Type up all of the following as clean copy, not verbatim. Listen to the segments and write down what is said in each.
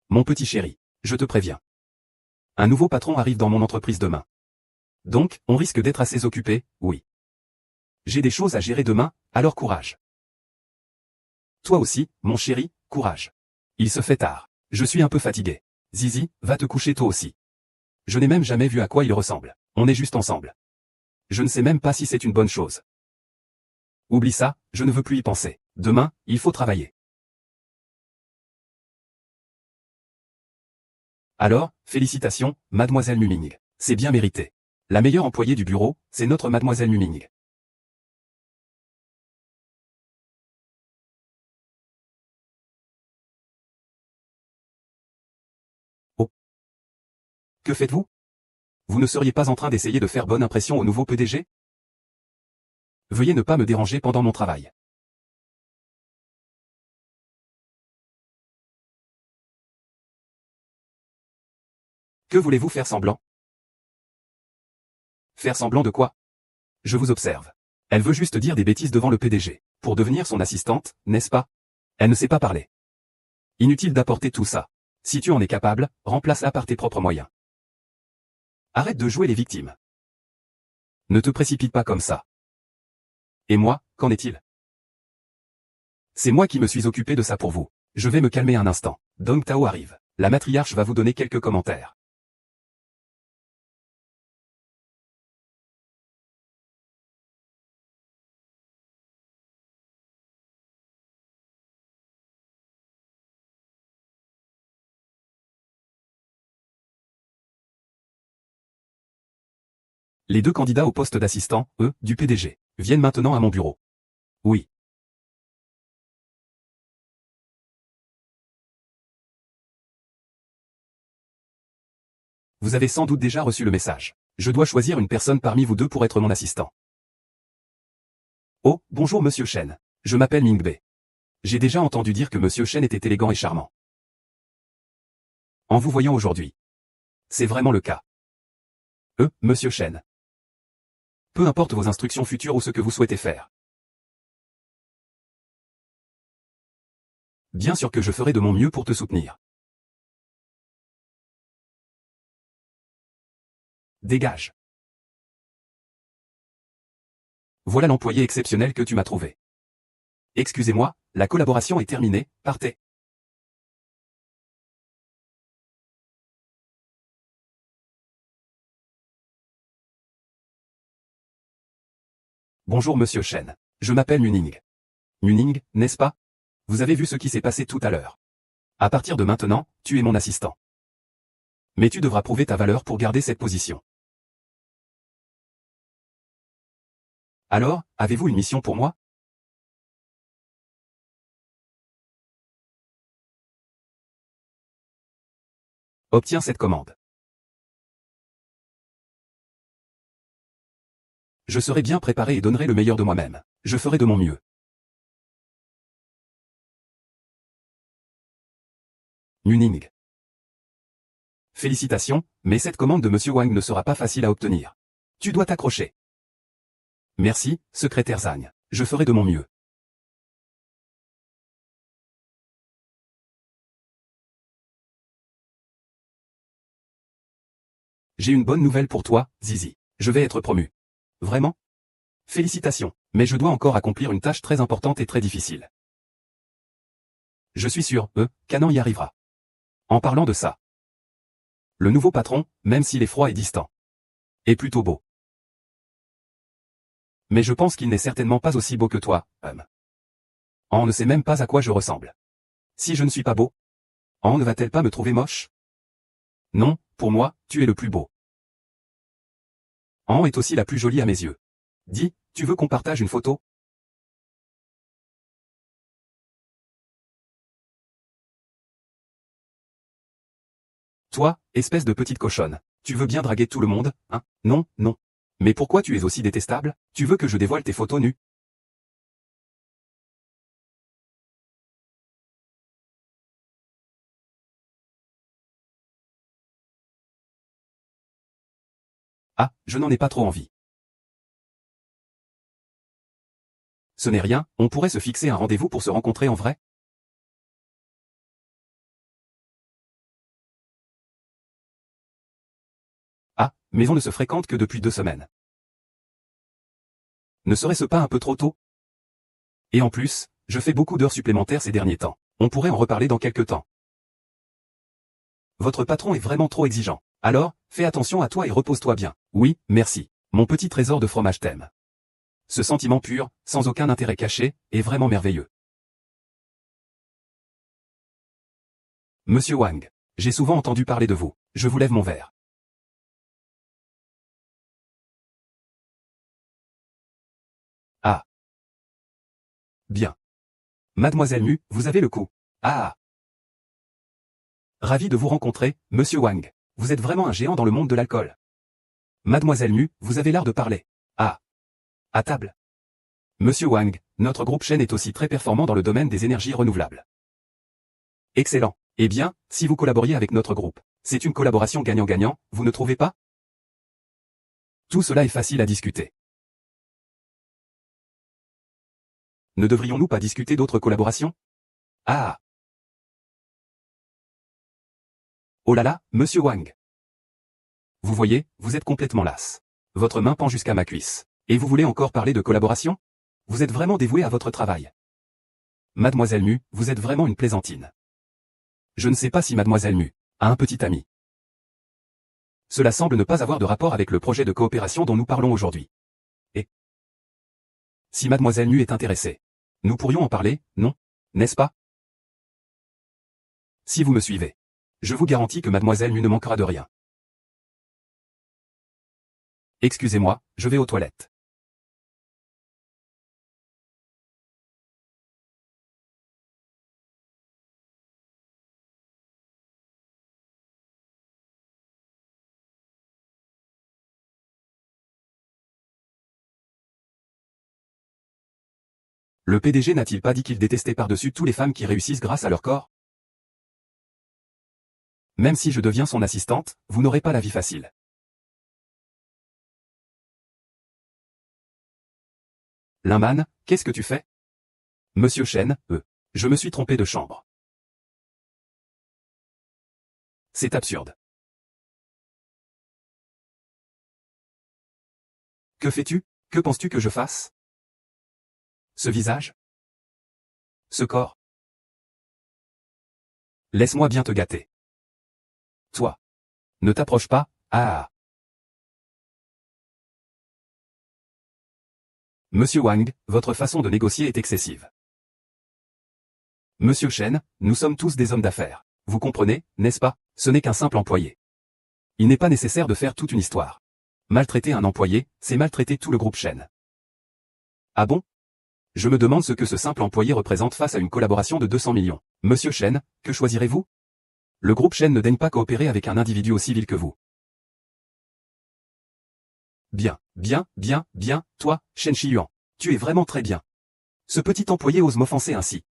Mon petit chéri, je te préviens. Un nouveau patron arrive dans mon entreprise demain. Donc, on risque d'être assez occupé, oui. J'ai des choses à gérer demain, alors courage. Toi aussi, mon chéri, courage. Il se fait tard. Je suis un peu fatigué. Zizi, va te coucher toi aussi. Je n'ai même jamais vu à quoi il ressemble. On est juste ensemble. Je ne sais même pas si c'est une bonne chose. Oublie ça, je ne veux plus y penser. Demain, il faut travailler. Alors, félicitations, mademoiselle Muming. C'est bien mérité. La meilleure employée du bureau, c'est notre mademoiselle Muming. Oh, que faites-vous? Vous ne seriez pas en train d'essayer de faire bonne impression au nouveau PDG? Veuillez ne pas me déranger pendant mon travail. Que voulez-vous faire semblant? Faire semblant de quoi? Je vous observe. Elle veut juste dire des bêtises devant le PDG. Pour devenir son assistante, n'est-ce pas? Elle ne sait pas parler. Inutile d'apporter tout ça. Si tu en es capable, remplace-la par tes propres moyens. Arrête de jouer les victimes. Ne te précipite pas comme ça. Et moi, qu'en est-il? C'est moi qui me suis occupé de ça pour vous. Je vais me calmer un instant. Dong Tao arrive. La matriarche va vous donner quelques commentaires. Les deux candidats au poste d'assistant, du PDG, viennent maintenant à mon bureau. Oui. Vous avez sans doute déjà reçu le message. Je dois choisir une personne parmi vous deux pour être mon assistant. Oh, bonjour Monsieur Shen. Je m'appelle Mingbe. J'ai déjà entendu dire que Monsieur Shen était élégant et charmant. En vous voyant aujourd'hui. C'est vraiment le cas. Monsieur Shen. Peu importe vos instructions futures ou ce que vous souhaitez faire. Bien sûr que je ferai de mon mieux pour te soutenir. Dégage. Voilà l'employé exceptionnel que tu m'as trouvé. Excusez-moi, la collaboration est terminée, partez. Bonjour Monsieur Shen. Je m'appelle Muning. Muning, n'est-ce pas? Vous avez vu ce qui s'est passé tout à l'heure. À partir de maintenant, tu es mon assistant. Mais tu devras prouver ta valeur pour garder cette position. Alors, avez-vous une mission pour moi? Obtiens cette commande. Je serai bien préparé et donnerai le meilleur de moi-même. Je ferai de mon mieux. Muning. Félicitations, mais cette commande de Monsieur Wang ne sera pas facile à obtenir. Tu dois t'accrocher. Merci, secrétaire Zhang. Je ferai de mon mieux. J'ai une bonne nouvelle pour toi, Zizi. Je vais être promu. Vraiment? Félicitations, mais je dois encore accomplir une tâche très importante et très difficile. Je suis sûr, Canan y arrivera. En parlant de ça. Le nouveau patron, même s'il est froid et distant, est plutôt beau. Mais je pense qu'il n'est certainement pas aussi beau que toi, On ne sait même pas à quoi je ressemble. Si je ne suis pas beau, On ne va-t-elle pas me trouver moche? Non, pour moi, tu es le plus beau. An est aussi la plus jolie à mes yeux. Dis, tu veux qu'on partage une photo? Toi, espèce de petite cochonne, tu veux bien draguer tout le monde, hein? Non, non. Mais pourquoi tu es aussi détestable? Tu veux que je dévoile tes photos nues? Ah, je n'en ai pas trop envie. Ce n'est rien, on pourrait se fixer un rendez-vous pour se rencontrer en vrai? mais on ne se fréquente que depuis 2 semaines. Ne serait-ce pas un peu trop tôt? Et en plus, je fais beaucoup d'heures supplémentaires ces derniers temps. On pourrait en reparler dans quelques temps. Votre patron est vraiment trop exigeant. Alors, fais attention à toi et repose-toi bien. Oui, merci. Mon petit trésor de fromage t'aime. Ce sentiment pur, sans aucun intérêt caché, est vraiment merveilleux. Monsieur Wang, j'ai souvent entendu parler de vous. Je vous lève mon verre. Ah. Bien. Mademoiselle Mu, vous avez le coup. Ah. Ravi de vous rencontrer, Monsieur Wang. Vous êtes vraiment un géant dans le monde de l'alcool. Mademoiselle Mu, vous avez l'art de parler. Ah. À table. Monsieur Wang, notre groupe Shen est aussi très performant dans le domaine des énergies renouvelables. Excellent. Eh bien, si vous collaboriez avec notre groupe, c'est une collaboration gagnant-gagnant, vous ne trouvez pas? Tout cela est facile à discuter. Ne devrions-nous pas discuter d'autres collaborations? Ah. Oh là là, Monsieur Wang. Vous voyez, vous êtes complètement lasse. Votre main pend jusqu'à ma cuisse. Et vous voulez encore parler de collaboration? Vous êtes vraiment dévoué à votre travail. Mademoiselle Mu, vous êtes vraiment une plaisantine. Je ne sais pas si Mademoiselle Mu a un petit ami. Cela semble ne pas avoir de rapport avec le projet de coopération dont nous parlons aujourd'hui. Et si Mademoiselle Mu est intéressée, nous pourrions en parler, non? N'est-ce pas? Si vous me suivez, je vous garantis que Mademoiselle Mu ne manquera de rien. Excusez-moi, je vais aux toilettes. Le PDG n'a-t-il pas dit qu'il détestait par-dessus tout les femmes qui réussissent grâce à leur corps? Même si je deviens son assistante, vous n'aurez pas la vie facile. Linman, qu'est-ce que tu fais? Monsieur Shen, je me suis trompé de chambre. C'est absurde. Que fais-tu? Que penses-tu que je fasse? Ce visage? Ce corps? Laisse-moi bien te gâter. Toi. Ne t'approche pas, ah. Monsieur Wang, votre façon de négocier est excessive. Monsieur Shen, nous sommes tous des hommes d'affaires. Vous comprenez, n'est-ce pas? Ce n'est qu'un simple employé. Il n'est pas nécessaire de faire toute une histoire. Maltraiter un employé, c'est maltraiter tout le groupe Shen. Ah bon? Je me demande ce que ce simple employé représente face à une collaboration de 200 millions. Monsieur Shen, que choisirez-vous? Le groupe Shen ne daigne pas coopérer avec un individu aussi vil que vous. Bien, bien, bien, bien, toi, Shen Shiyuan. Tu es vraiment très bien. Ce petit employé ose m'offenser ainsi.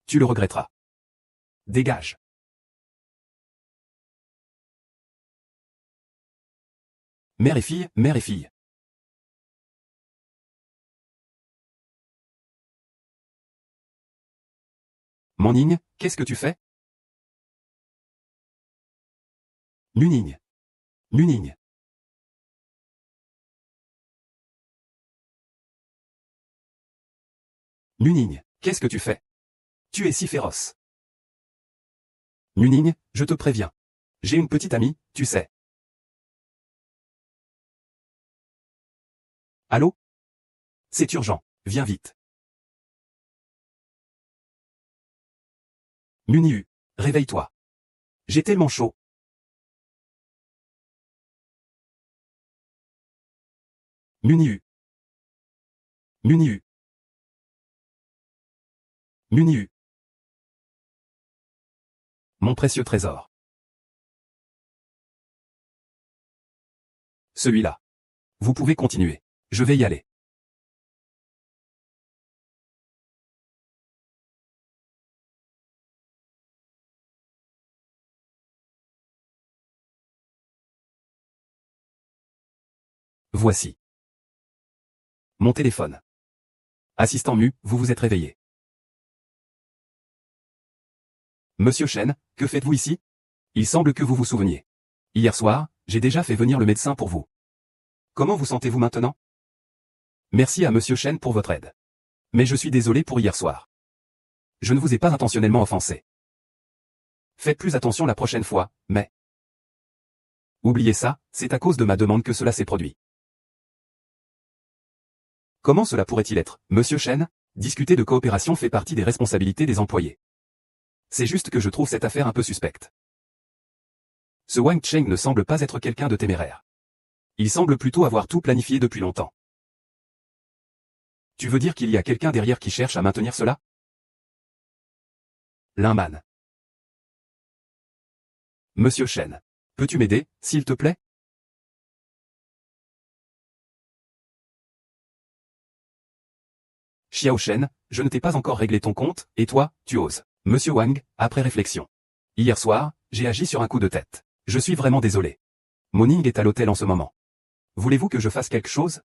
Tu le regretteras. Dégage. Mère et fille, mère et fille. Manning, qu'est-ce que tu fais? Nuning. Nuning. Nuning, qu'est-ce que tu fais? Tu es si féroce. Nuning, je te préviens. J'ai une petite amie, tu sais. Allô? C'est urgent, viens vite. Nuniu, réveille-toi. J'ai tellement chaud. Nuniu. Nuniu. Nuniu. Mon précieux trésor. Celui-là. Vous pouvez continuer. Je vais y aller. Voici. Mon téléphone. Assistant Mu, vous vous êtes réveillé. Monsieur Shen, que faites-vous ici? Il semble que vous vous souveniez. Hier soir, j'ai déjà fait venir le médecin pour vous. Comment vous sentez-vous maintenant? Merci à Monsieur Chen pour votre aide. Mais je suis désolé pour hier soir. Je ne vous ai pas intentionnellement offensé. Faites plus attention la prochaine fois, mais... Oubliez ça, c'est à cause de ma demande que cela s'est produit. Comment cela pourrait-il être, Monsieur Chen? Discuter de coopération fait partie des responsabilités des employés. C'est juste que je trouve cette affaire un peu suspecte. Ce Wang Cheng ne semble pas être quelqu'un de téméraire. Il semble plutôt avoir tout planifié depuis longtemps. Tu veux dire qu'il y a quelqu'un derrière qui cherche à maintenir cela? Linman. Monsieur Chen. Peux-tu m'aider, s'il te plaît? Xiao Shen, je ne t'ai pas encore réglé ton compte, et toi, tu oses. Monsieur Wang, après réflexion. Hier soir, j'ai agi sur un coup de tête. Je suis vraiment désolé. Moning est à l'hôtel en ce moment. Voulez-vous que je fasse quelque chose?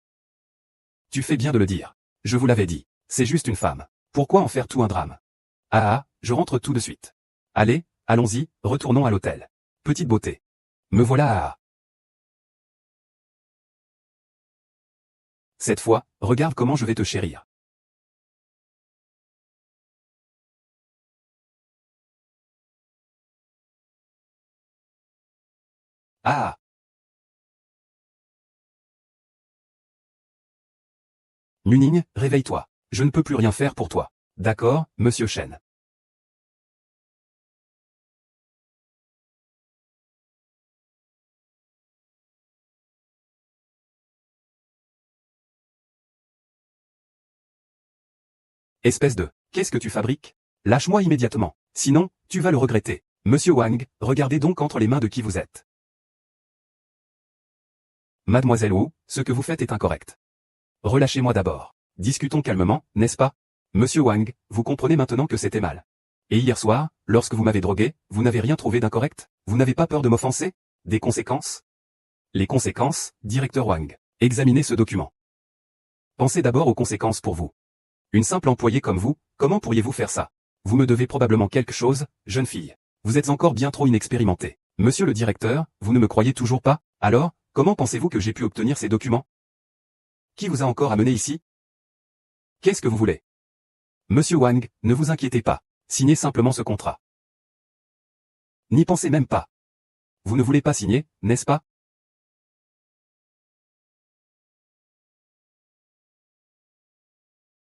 Tu fais bien de le dire. Je vous l'avais dit. C'est juste une femme. Pourquoi en faire tout un drame? Ah, je rentre tout de suite. Allez, allons-y, retournons à l'hôtel. Petite beauté. Me voilà à... Cette fois, regarde comment je vais te chérir. Ah. Nuning, réveille-toi. Je ne peux plus rien faire pour toi. D'accord, Monsieur Chen. Espèce de... Qu'est-ce que tu fabriques? Lâche-moi immédiatement. Sinon, tu vas le regretter. Monsieur Wang, regardez donc entre les mains de qui vous êtes. Mademoiselle Wu, ce que vous faites est incorrect. Relâchez-moi d'abord. Discutons calmement, n'est-ce pas? Monsieur Wang, vous comprenez maintenant que c'était mal. Et hier soir, lorsque vous m'avez drogué, vous n'avez rien trouvé d'incorrect? Vous n'avez pas peur de m'offenser? Des conséquences? Les conséquences, directeur Wang. Examinez ce document. Pensez d'abord aux conséquences pour vous. Une simple employée comme vous, comment pourriez-vous faire ça? Vous me devez probablement quelque chose, jeune fille. Vous êtes encore bien trop inexpérimenté. Monsieur le directeur, vous ne me croyez toujours pas? Alors, comment pensez-vous que j'ai pu obtenir ces documents? Qui vous a encore amené ici? Qu'est-ce que vous voulez? Monsieur Wang, ne vous inquiétez pas. Signez simplement ce contrat. N'y pensez même pas. Vous ne voulez pas signer, n'est-ce pas?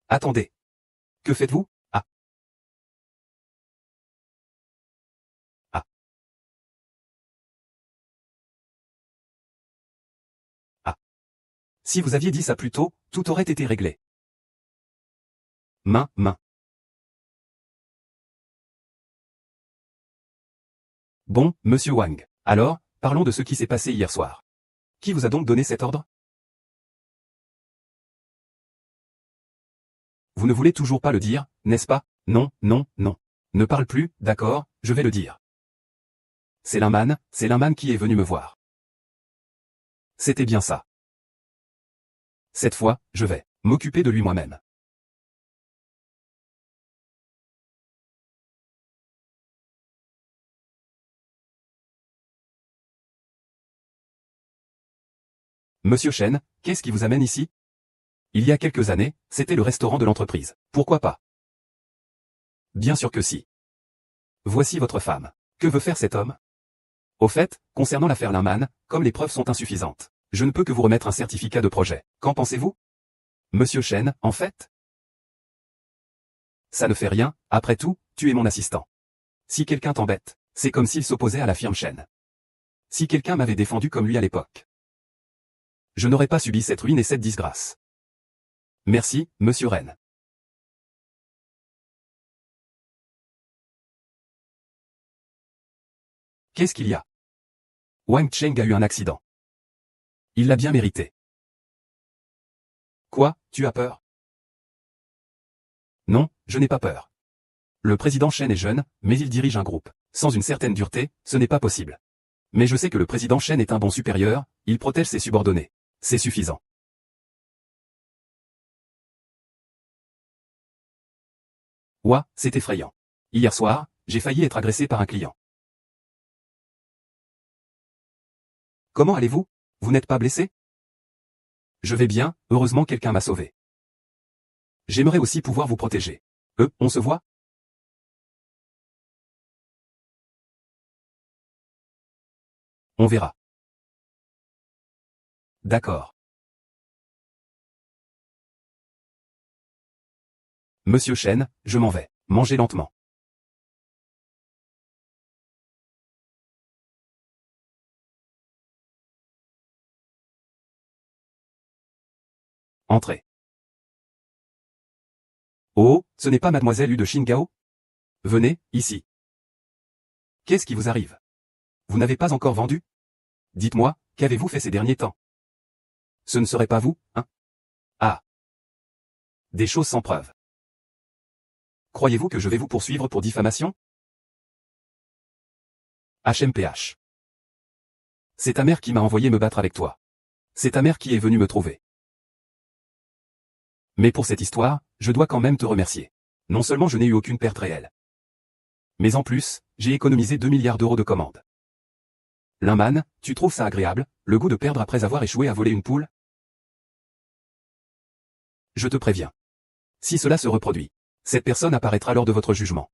Attendez. Que faites-vous? Ah. Ah. Ah. Si vous aviez dit ça plus tôt, tout aurait été réglé. Main. Bon, Monsieur Wang. Alors, parlons de ce qui s'est passé hier soir. Qui vous a donc donné cet ordre? Vous ne voulez toujours pas le dire, n'est-ce pas? Non. Ne parle plus, d'accord, je vais le dire. C'est Linman qui est venu me voir. C'était bien ça. Cette fois, je vais m'occuper de lui moi-même. Monsieur Chen, qu'est-ce qui vous amène ici? Il y a quelques années, c'était le restaurant de l'entreprise. Pourquoi pas? Bien sûr que si. Voici votre femme. Que veut faire cet homme? Au fait, concernant l'affaire Linman, comme les preuves sont insuffisantes, je ne peux que vous remettre un certificat de projet. Qu'en pensez-vous? Monsieur Chen, en fait? Ça ne fait rien, après tout, tu es mon assistant. Si quelqu'un t'embête, c'est comme s'il s'opposait à la firme Chen. Si quelqu'un m'avait défendu comme lui à l'époque, je n'aurais pas subi cette ruine et cette disgrâce. Merci, Monsieur Ren. Qu'est-ce qu'il y a? Wang Cheng a eu un accident. Il l'a bien mérité. Quoi, tu as peur? Non, je n'ai pas peur. Le président Chen est jeune, mais il dirige un groupe. Sans une certaine dureté, ce n'est pas possible. Mais je sais que le président Chen est un bon supérieur, il protège ses subordonnés. C'est suffisant. Ouah, c'est effrayant. Hier soir, j'ai failli être agressé par un client. Comment allez-vous? Vous n'êtes pas blessé? Je vais bien, heureusement quelqu'un m'a sauvé. J'aimerais aussi pouvoir vous protéger. On se voit? On verra. D'accord. Monsieur Chen, je m'en vais. Mangez lentement. Entrez. Oh, ce n'est pas mademoiselle Yu de Qingao? Venez, ici. Qu'est-ce qui vous arrive? Vous n'avez pas encore vendu? Dites-moi, qu'avez-vous fait ces derniers temps? Ce ne serait pas vous, hein? Ah. Des choses sans preuve. Croyez-vous que je vais vous poursuivre pour diffamation? HMPH. C'est ta mère qui m'a envoyé me battre avec toi. C'est ta mère qui est venue me trouver. Mais pour cette histoire, je dois quand même te remercier. Non seulement je n'ai eu aucune perte réelle, mais en plus, j'ai économisé 2 milliards d'euros de commandes. Linman, tu trouves ça agréable, le goût de perdre après avoir échoué à voler une poule? Je te préviens. Si cela se reproduit, cette personne apparaîtra lors de votre jugement.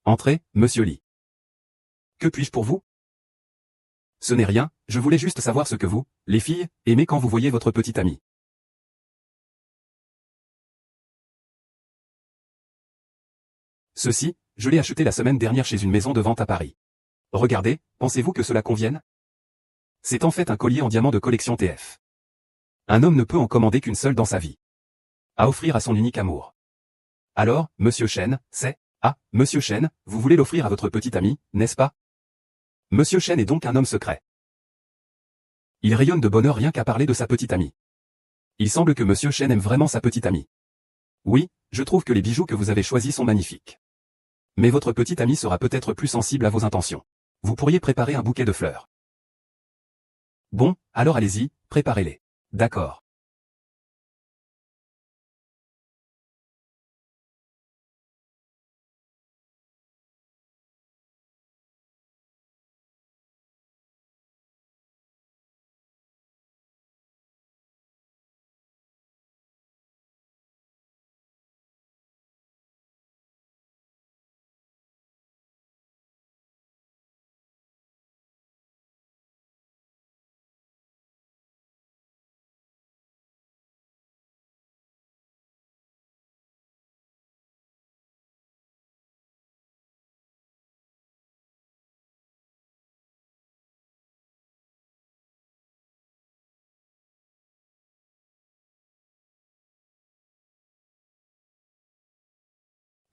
Entrez, monsieur Lee. Que puis-je pour vous? Ce n'est rien, je voulais juste savoir ce que vous, les filles, aimez quand vous voyez votre petite amie. Ceci, je l'ai acheté la semaine dernière chez une maison de vente à Paris. Regardez, pensez-vous que cela convienne? C'est en fait un collier en diamant de collection TF. Un homme ne peut en commander qu'une seule dans sa vie. À offrir à son unique amour. Alors, monsieur Chen, monsieur Chen, vous voulez l'offrir à votre petite amie, n'est-ce pas? Monsieur Chen est donc un homme secret. Il rayonne de bonheur rien qu'à parler de sa petite amie. Il semble que monsieur Chen aime vraiment sa petite amie. Oui, je trouve que les bijoux que vous avez choisis sont magnifiques. Mais votre petite amie sera peut-être plus sensible à vos intentions. Vous pourriez préparer un bouquet de fleurs. Bon, alors allez-y, préparez-les. D'accord.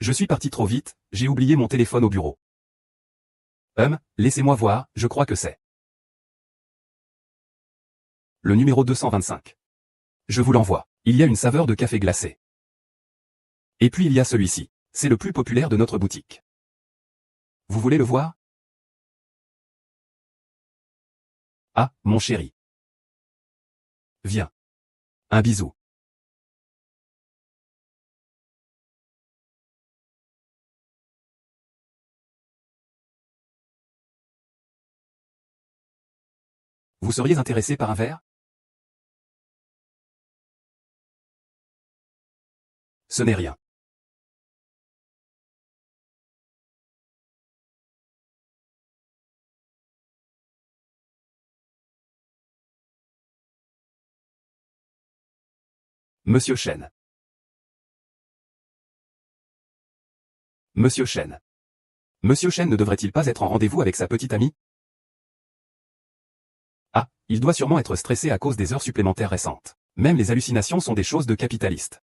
Je suis parti trop vite, j'ai oublié mon téléphone au bureau. Laissez-moi voir, je crois que c'est le numéro 225. Je vous l'envoie. Il y a une saveur de café glacé. Et puis il y a celui-ci. C'est le plus populaire de notre boutique. Vous voulez le voir? Ah, mon chéri. Viens. Un bisou. Vous seriez intéressé par un verre? Ce n'est rien. Monsieur Chen. Monsieur Chen. Monsieur Chen ne devrait-il pas être en rendez-vous avec sa petite amie? Ah, il doit sûrement être stressé à cause des heures supplémentaires récentes. Même les hallucinations sont des choses de capitalistes.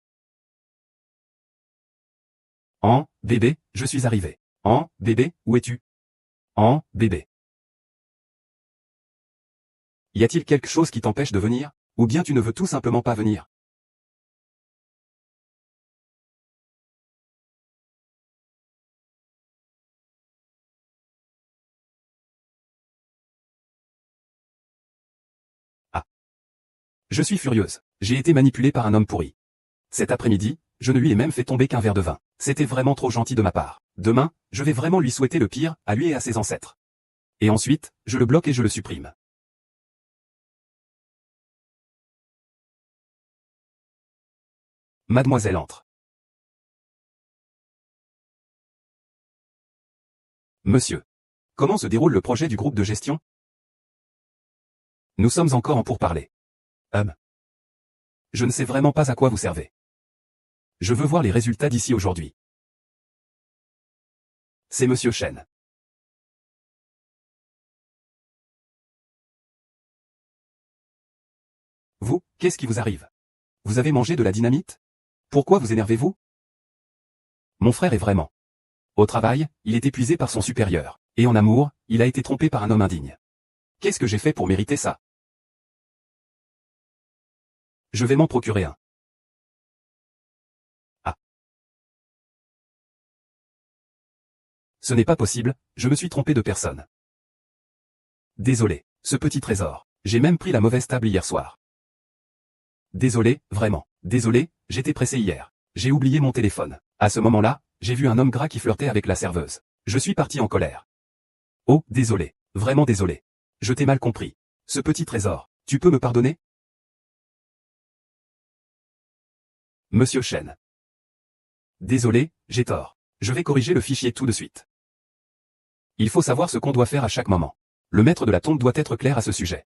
Bébé, je suis arrivé. Bébé, où es-tu? Bébé. Y a-t-il quelque chose qui t'empêche de venir? Ou bien tu ne veux tout simplement pas venir? Ah. Je suis furieuse. J'ai été manipulée par un homme pourri. Cet après-midi, je ne lui ai même fait tomber qu'un verre de vin. C'était vraiment trop gentil de ma part. Demain, je vais vraiment lui souhaiter le pire, à lui et à ses ancêtres. Et ensuite, je le bloque et je le supprime. Mademoiselle entre. Monsieur. Comment se déroule le projet du groupe de gestion? Nous sommes encore en pourparlers. Je ne sais vraiment pas à quoi vous servez. Je veux voir les résultats d'ici aujourd'hui. C'est Monsieur Chen. Vous, qu'est-ce qui vous arrive? Vous avez mangé de la dynamite? Pourquoi vous énervez-vous? Mon frère est vraiment. Au travail, il est épuisé par son supérieur. Et en amour, il a été trompé par un homme indigne. Qu'est-ce que j'ai fait pour mériter ça? Je vais m'en procurer un. Ah. Ce n'est pas possible, je me suis trompé de personne. Désolé, ce petit trésor. J'ai même pris la mauvaise table hier soir. Désolé, vraiment. Désolé, j'étais pressé hier. J'ai oublié mon téléphone. À ce moment-là, j'ai vu un homme gras qui flirtait avec la serveuse. Je suis parti en colère. Oh, désolé. Vraiment désolé. Je t'ai mal compris. Ce petit trésor, tu peux me pardonner? Monsieur Chen. Désolé, j'ai tort. Je vais corriger le fichier tout de suite. Il faut savoir ce qu'on doit faire à chaque moment. Le maître de la tombe doit être clair à ce sujet.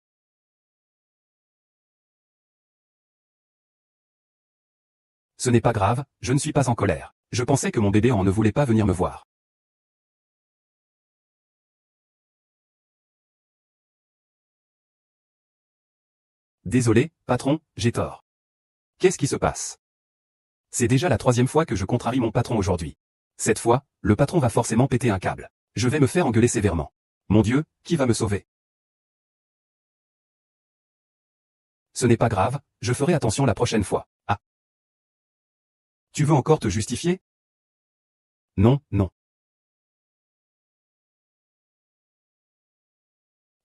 Ce n'est pas grave, je ne suis pas en colère. Je pensais que mon bébé en ne voulait pas venir me voir. Désolé, patron, j'ai tort. Qu'est-ce qui se passe? C'est déjà la troisième fois que je contrarie mon patron aujourd'hui. Cette fois, le patron va forcément péter un câble. Je vais me faire engueuler sévèrement. Mon Dieu, qui va me sauver? Ce n'est pas grave, je ferai attention la prochaine fois. Ah. Tu veux encore te justifier? Non, non.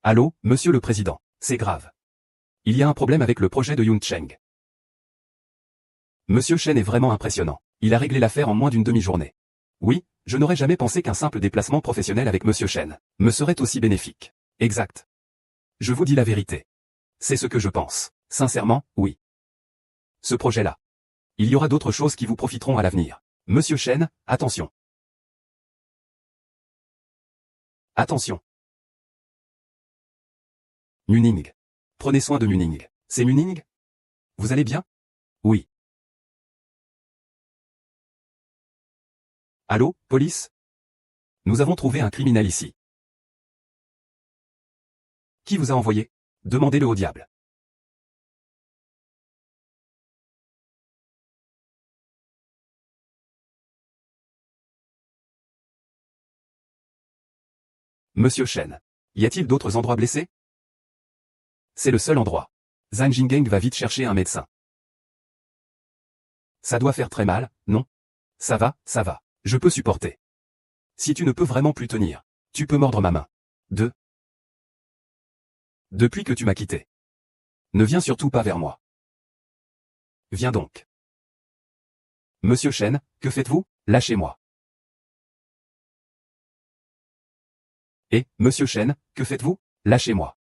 Allô, monsieur le président. C'est grave. Il y a un problème avec le projet de Yun Cheng. Monsieur Chen est vraiment impressionnant. Il a réglé l'affaire en moins d'une demi-journée. Oui, je n'aurais jamais pensé qu'un simple déplacement professionnel avec Monsieur Chen me serait aussi bénéfique. Exact. Je vous dis la vérité. C'est ce que je pense. Sincèrement, oui. Ce projet-là. Il y aura d'autres choses qui vous profiteront à l'avenir. Monsieur Chen, attention. Attention. Muning. Prenez soin de Muning. C'est Muning? Vous allez bien? Oui. Allô, police? Nous avons trouvé un criminel ici. Qui vous a envoyé? Demandez-le au diable. Monsieur Chen. Y a-t-il d'autres endroits blessés? C'est le seul endroit. Zhang Jingeng va vite chercher un médecin. Ça doit faire très mal, non? Ça va, ça va. Je peux supporter. Si tu ne peux vraiment plus tenir, tu peux mordre ma main. Depuis que tu m'as quitté. Ne viens surtout pas vers moi. Viens donc. Monsieur Chen, que faites-vous? Lâchez-moi. Et, Monsieur Chen, que faites-vous? Lâchez-moi.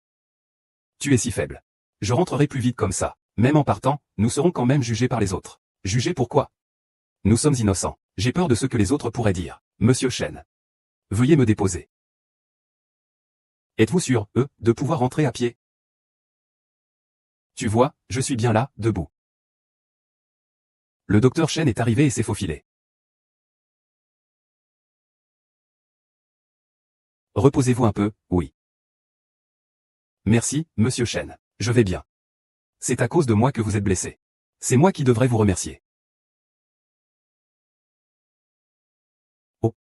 Tu es si faible. Je rentrerai plus vite comme ça. Même en partant, nous serons quand même jugés par les autres. Jugés pourquoi? Nous sommes innocents. J'ai peur de ce que les autres pourraient dire. Monsieur Chen. Veuillez me déposer. Êtes-vous sûr, de pouvoir rentrer à pied? Tu vois, je suis bien là, debout. Le docteur Chen est arrivé et s'est faufilé. Reposez-vous un peu, oui. Merci, monsieur Chen. Je vais bien. C'est à cause de moi que vous êtes blessé. C'est moi qui devrais vous remercier. Oh.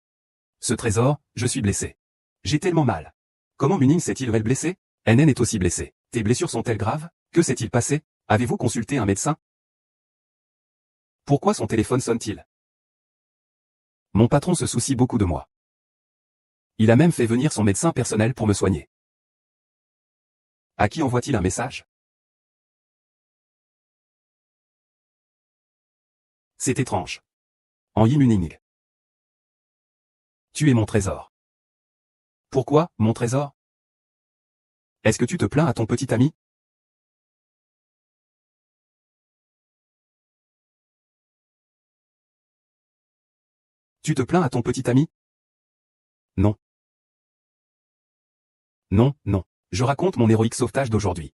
Ce trésor, je suis blessé. J'ai tellement mal. Comment Muning s'est-il blessé? NN est aussi blessé. Tes blessures sont-elles graves? Que s'est-il passé? Avez-vous consulté un médecin? Pourquoi son téléphone sonne-t-il? Mon patron se soucie beaucoup de moi. Il a même fait venir son médecin personnel pour me soigner. À qui envoie-t-il un message? C'est étrange. En Yimuning. Tu es mon trésor. Pourquoi, mon trésor? Est-ce que tu te plains à ton petit ami? Tu te plains à ton petit ami? Non. Non, non. Je raconte mon héroïque sauvetage d'aujourd'hui.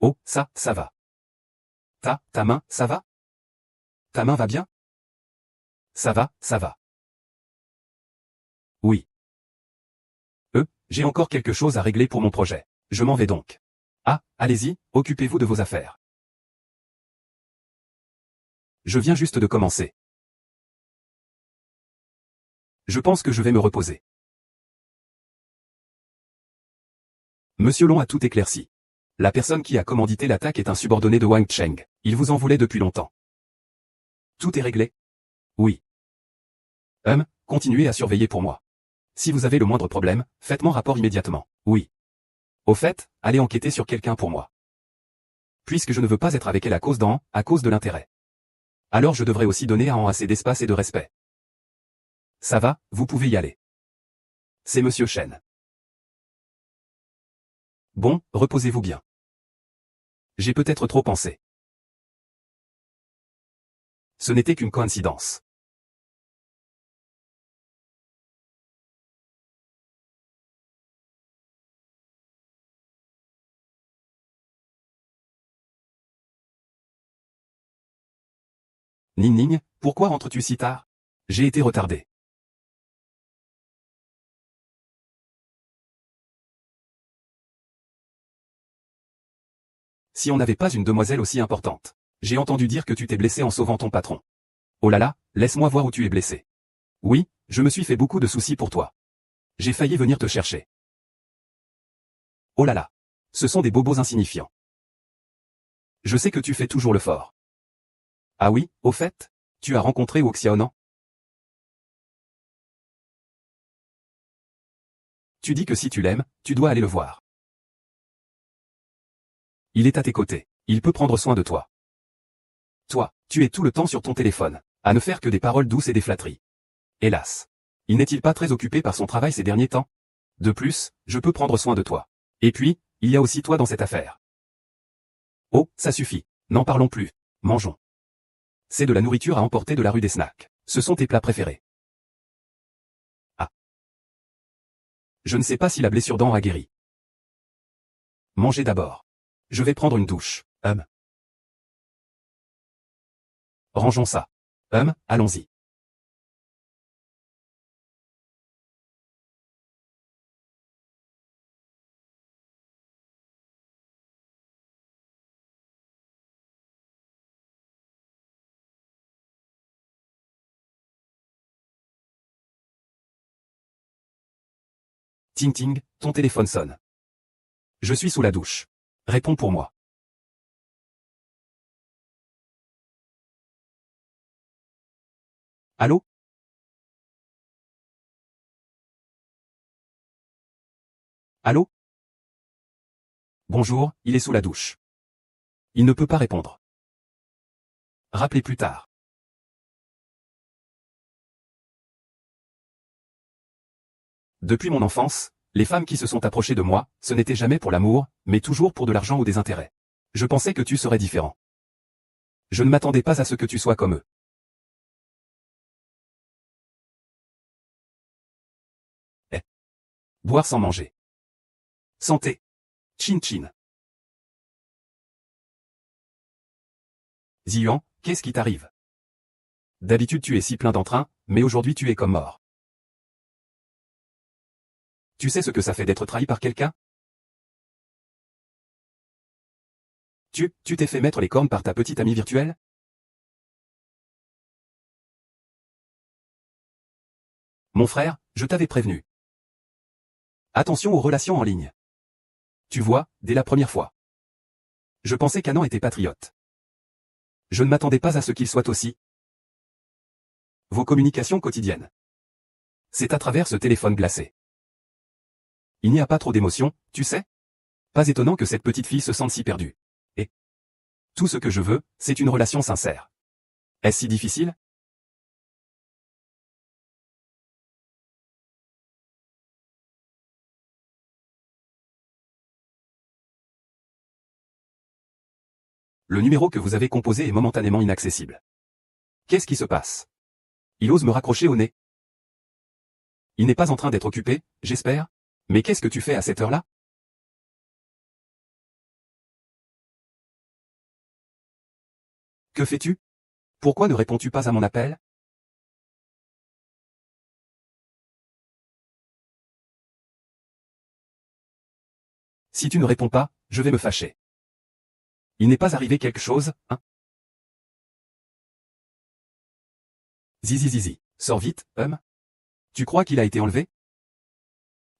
Oh, ça va. Ta main, ça va? Ta main va bien? Ça va, ça va. Oui. J'ai encore quelque chose à régler pour mon projet. Je m'en vais donc. Ah, allez-y, occupez-vous de vos affaires. Je viens juste de commencer. Je pense que je vais me reposer. Monsieur Long a tout éclairci. La personne qui a commandité l'attaque est un subordonné de Wang Cheng. Il vous en voulait depuis longtemps. Tout est réglé? Oui. Continuez à surveiller pour moi. Si vous avez le moindre problème, faites-moi rapport immédiatement. Oui. Au fait, allez enquêter sur quelqu'un pour moi. Puisque je ne veux pas être avec elle à cause de l'intérêt. Alors je devrais aussi donner à assez d'espace et de respect. Ça va, vous pouvez y aller. C'est Monsieur Chen. Bon, reposez-vous bien. J'ai peut-être trop pensé. Ce n'était qu'une coïncidence. Ning, pourquoi rentres-tu si tard? J'ai été retardé. Si on n'avait pas une demoiselle aussi importante. J'ai entendu dire que tu t'es blessé en sauvant ton patron. Oh là là, laisse-moi voir où tu es blessé. Oui, je me suis fait beaucoup de soucis pour toi. J'ai failli venir te chercher. Oh là là. Ce sont des bobos insignifiants. Je sais que tu fais toujours le fort. Ah oui, au fait, tu as rencontré Wu Xiaonan? Tu dis que si tu l'aimes, tu dois aller le voir. Il est à tes côtés. Il peut prendre soin de toi. Toi, tu es tout le temps sur ton téléphone, à ne faire que des paroles douces et des flatteries. Hélas. Il n'est-il pas très occupé par son travail ces derniers temps? De plus, je peux prendre soin de toi. Et puis, il y a aussi toi dans cette affaire. Oh, ça suffit. N'en parlons plus. Mangeons. C'est de la nourriture à emporter de la rue des snacks. Ce sont tes plats préférés. Ah. Je ne sais pas si la blessure dent a guéri. Mangez d'abord. Je vais prendre une douche. Rangeons ça. Allons-y. Ting ting, ton téléphone sonne. Je suis sous la douche. Réponds pour moi. Allô? Allô? Bonjour, il est sous la douche. Il ne peut pas répondre. Rappelez plus tard. Depuis mon enfance, les femmes qui se sont approchées de moi, ce n'était jamais pour l'amour, mais toujours pour de l'argent ou des intérêts. Je pensais que tu serais différent. Je ne m'attendais pas à ce que tu sois comme eux. Eh. Boire sans manger. Santé. Chin chin. Ziyan, qu'est-ce qui t'arrive? D'habitude tu es si plein d'entrain, mais aujourd'hui tu es comme mort. Tu sais ce que ça fait d'être trahi par quelqu'un? Tu t'es fait mettre les cornes par ta petite amie virtuelle? Mon frère, je t'avais prévenu. Attention aux relations en ligne. Tu vois, dès la première fois. Je pensais qu'Anan était patriote. Je ne m'attendais pas à ce qu'il soit aussi. Vos communications quotidiennes. C'est à travers ce téléphone glacé. Il n'y a pas trop d'émotion, tu sais? Pas étonnant que cette petite fille se sente si perdue. Et tout ce que je veux, c'est une relation sincère. Est-ce si difficile? Le numéro que vous avez composé est momentanément inaccessible. Qu'est-ce qui se passe? Il ose me raccrocher au nez. Il n'est pas en train d'être occupé, j'espère? Mais qu'est-ce que tu fais à cette heure-là? Que fais-tu? Pourquoi ne réponds-tu pas à mon appel? Si tu ne réponds pas, je vais me fâcher. Il n'est pas arrivé quelque chose, hein? Zizi zizi, sors vite, Tu crois qu'il a été enlevé?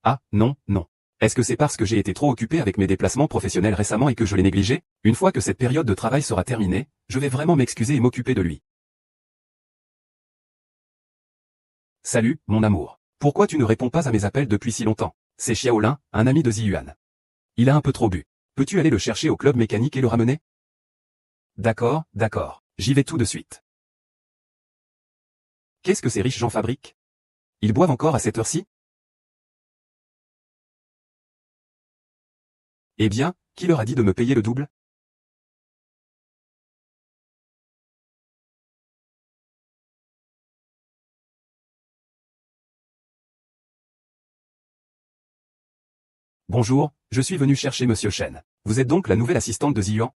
Ah, non, non. Est-ce que c'est parce que j'ai été trop occupé avec mes déplacements professionnels récemment et que je l'ai négligé? Une fois que cette période de travail sera terminée, je vais vraiment m'excuser et m'occuper de lui. Salut, mon amour. Pourquoi tu ne réponds pas à mes appels depuis si longtemps? C'est Xiaolin, un ami de Ziyuan. Il a un peu trop bu. Peux-tu aller le chercher au club mécanique et le ramener? D'accord, d'accord. J'y vais tout de suite. Qu'est-ce que ces riches gens fabriquent? Ils boivent encore à cette heure-ci? Eh bien, qui leur a dit de me payer le double? Bonjour, je suis venu chercher Monsieur Chen. Vous êtes donc la nouvelle assistante de Ziyuan?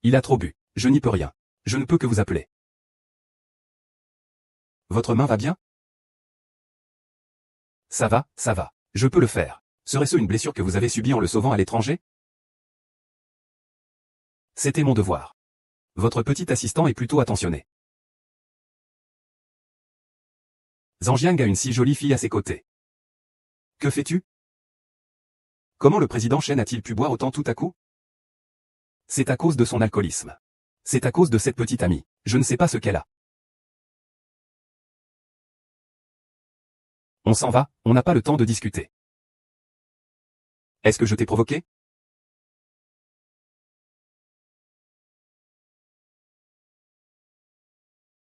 Il a trop bu. Je n'y peux rien. Je ne peux que vous appeler. Votre main va bien? Ça va, ça va. Je peux le faire. Serait-ce une blessure que vous avez subie en le sauvant à l'étranger? C'était mon devoir. Votre petit assistant est plutôt attentionné. Zhang a une si jolie fille à ses côtés. Que fais-tu? Comment le président Chen a-t-il pu boire autant tout à coup? C'est à cause de son alcoolisme. C'est à cause de cette petite amie. Je ne sais pas ce qu'elle a. On s'en va, on n'a pas le temps de discuter. Est-ce que je t'ai provoqué?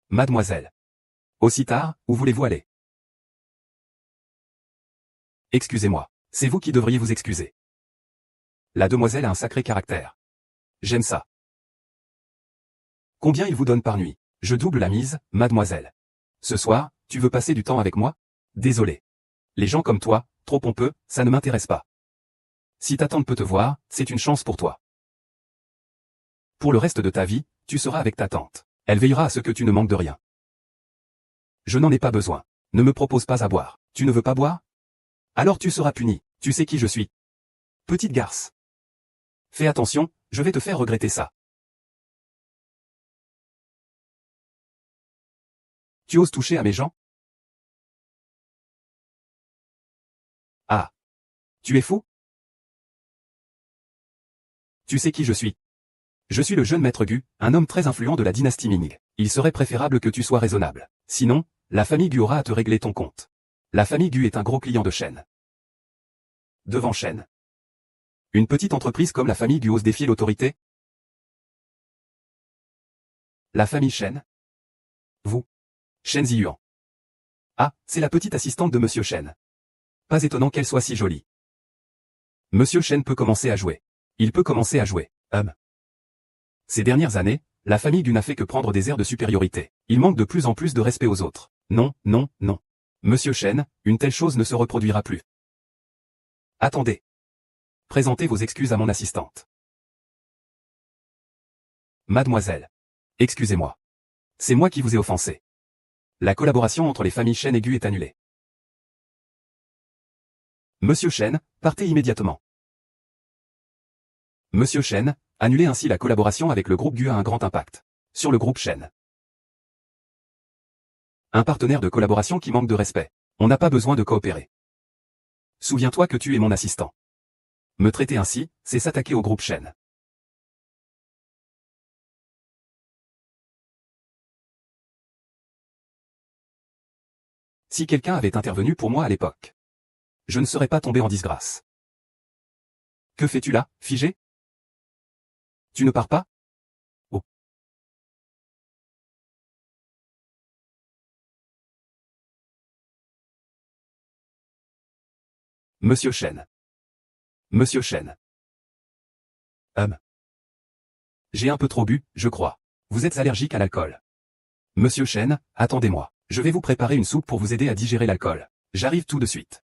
Mademoiselle. Aussi tard, où voulez-vous aller? Excusez-moi. C'est vous qui devriez vous excuser. La demoiselle a un sacré caractère. J'aime ça. Combien il vous donne par nuit? Je double la mise, mademoiselle. Ce soir, tu veux passer du temps avec moi? Désolé. Les gens comme toi, trop pompeux, ça ne m'intéresse pas. Si ta tante peut te voir, c'est une chance pour toi. Pour le reste de ta vie, tu seras avec ta tante. Elle veillera à ce que tu ne manques de rien. Je n'en ai pas besoin. Ne me propose pas à boire. Tu ne veux pas boire? Alors tu seras puni. Tu sais qui je suis. Petite garce. Fais attention, je vais te faire regretter ça. Tu oses toucher à mes gens? Ah. Tu es fou? Tu sais qui je suis. Je suis le jeune maître Gu, un homme très influent de la dynastie Ming. Il serait préférable que tu sois raisonnable. Sinon, la famille Gu aura à te régler ton compte. La famille Gu est un gros client de Shen. Devant Shen. Une petite entreprise comme la famille Gu ose défier l'autorité? La famille Shen? Vous? Shen Ziyuan. Ah, c'est la petite assistante de Monsieur Shen. Pas étonnant qu'elle soit si jolie. Monsieur Shen peut commencer à jouer. Il peut commencer à jouer. Ces dernières années, la famille Gu n'a fait que prendre des airs de supériorité. Il manque de plus en plus de respect aux autres. Non, non, non. Monsieur Shen, une telle chose ne se reproduira plus. Attendez. Présentez vos excuses à mon assistante. Mademoiselle. Excusez-moi. C'est moi qui vous ai offensé. La collaboration entre les familles Chen et Gu est annulée. Monsieur Chen, partez immédiatement. Monsieur Chen, annuler ainsi la collaboration avec le groupe Gu a un grand impact sur le groupe Chen. Un partenaire de collaboration qui manque de respect. On n'a pas besoin de coopérer. Souviens-toi que tu es mon assistant. Me traiter ainsi, c'est s'attaquer au groupe Chen. Si quelqu'un avait intervenu pour moi à l'époque, je ne serais pas tombé en disgrâce. Que fais-tu là, figé? Tu ne pars pas? Oh. Monsieur Chen. Monsieur Chen. J'ai un peu trop bu, je crois. Vous êtes allergique à l'alcool. Monsieur Chen, attendez-moi. Je vais vous préparer une soupe pour vous aider à digérer l'alcool. J'arrive tout de suite.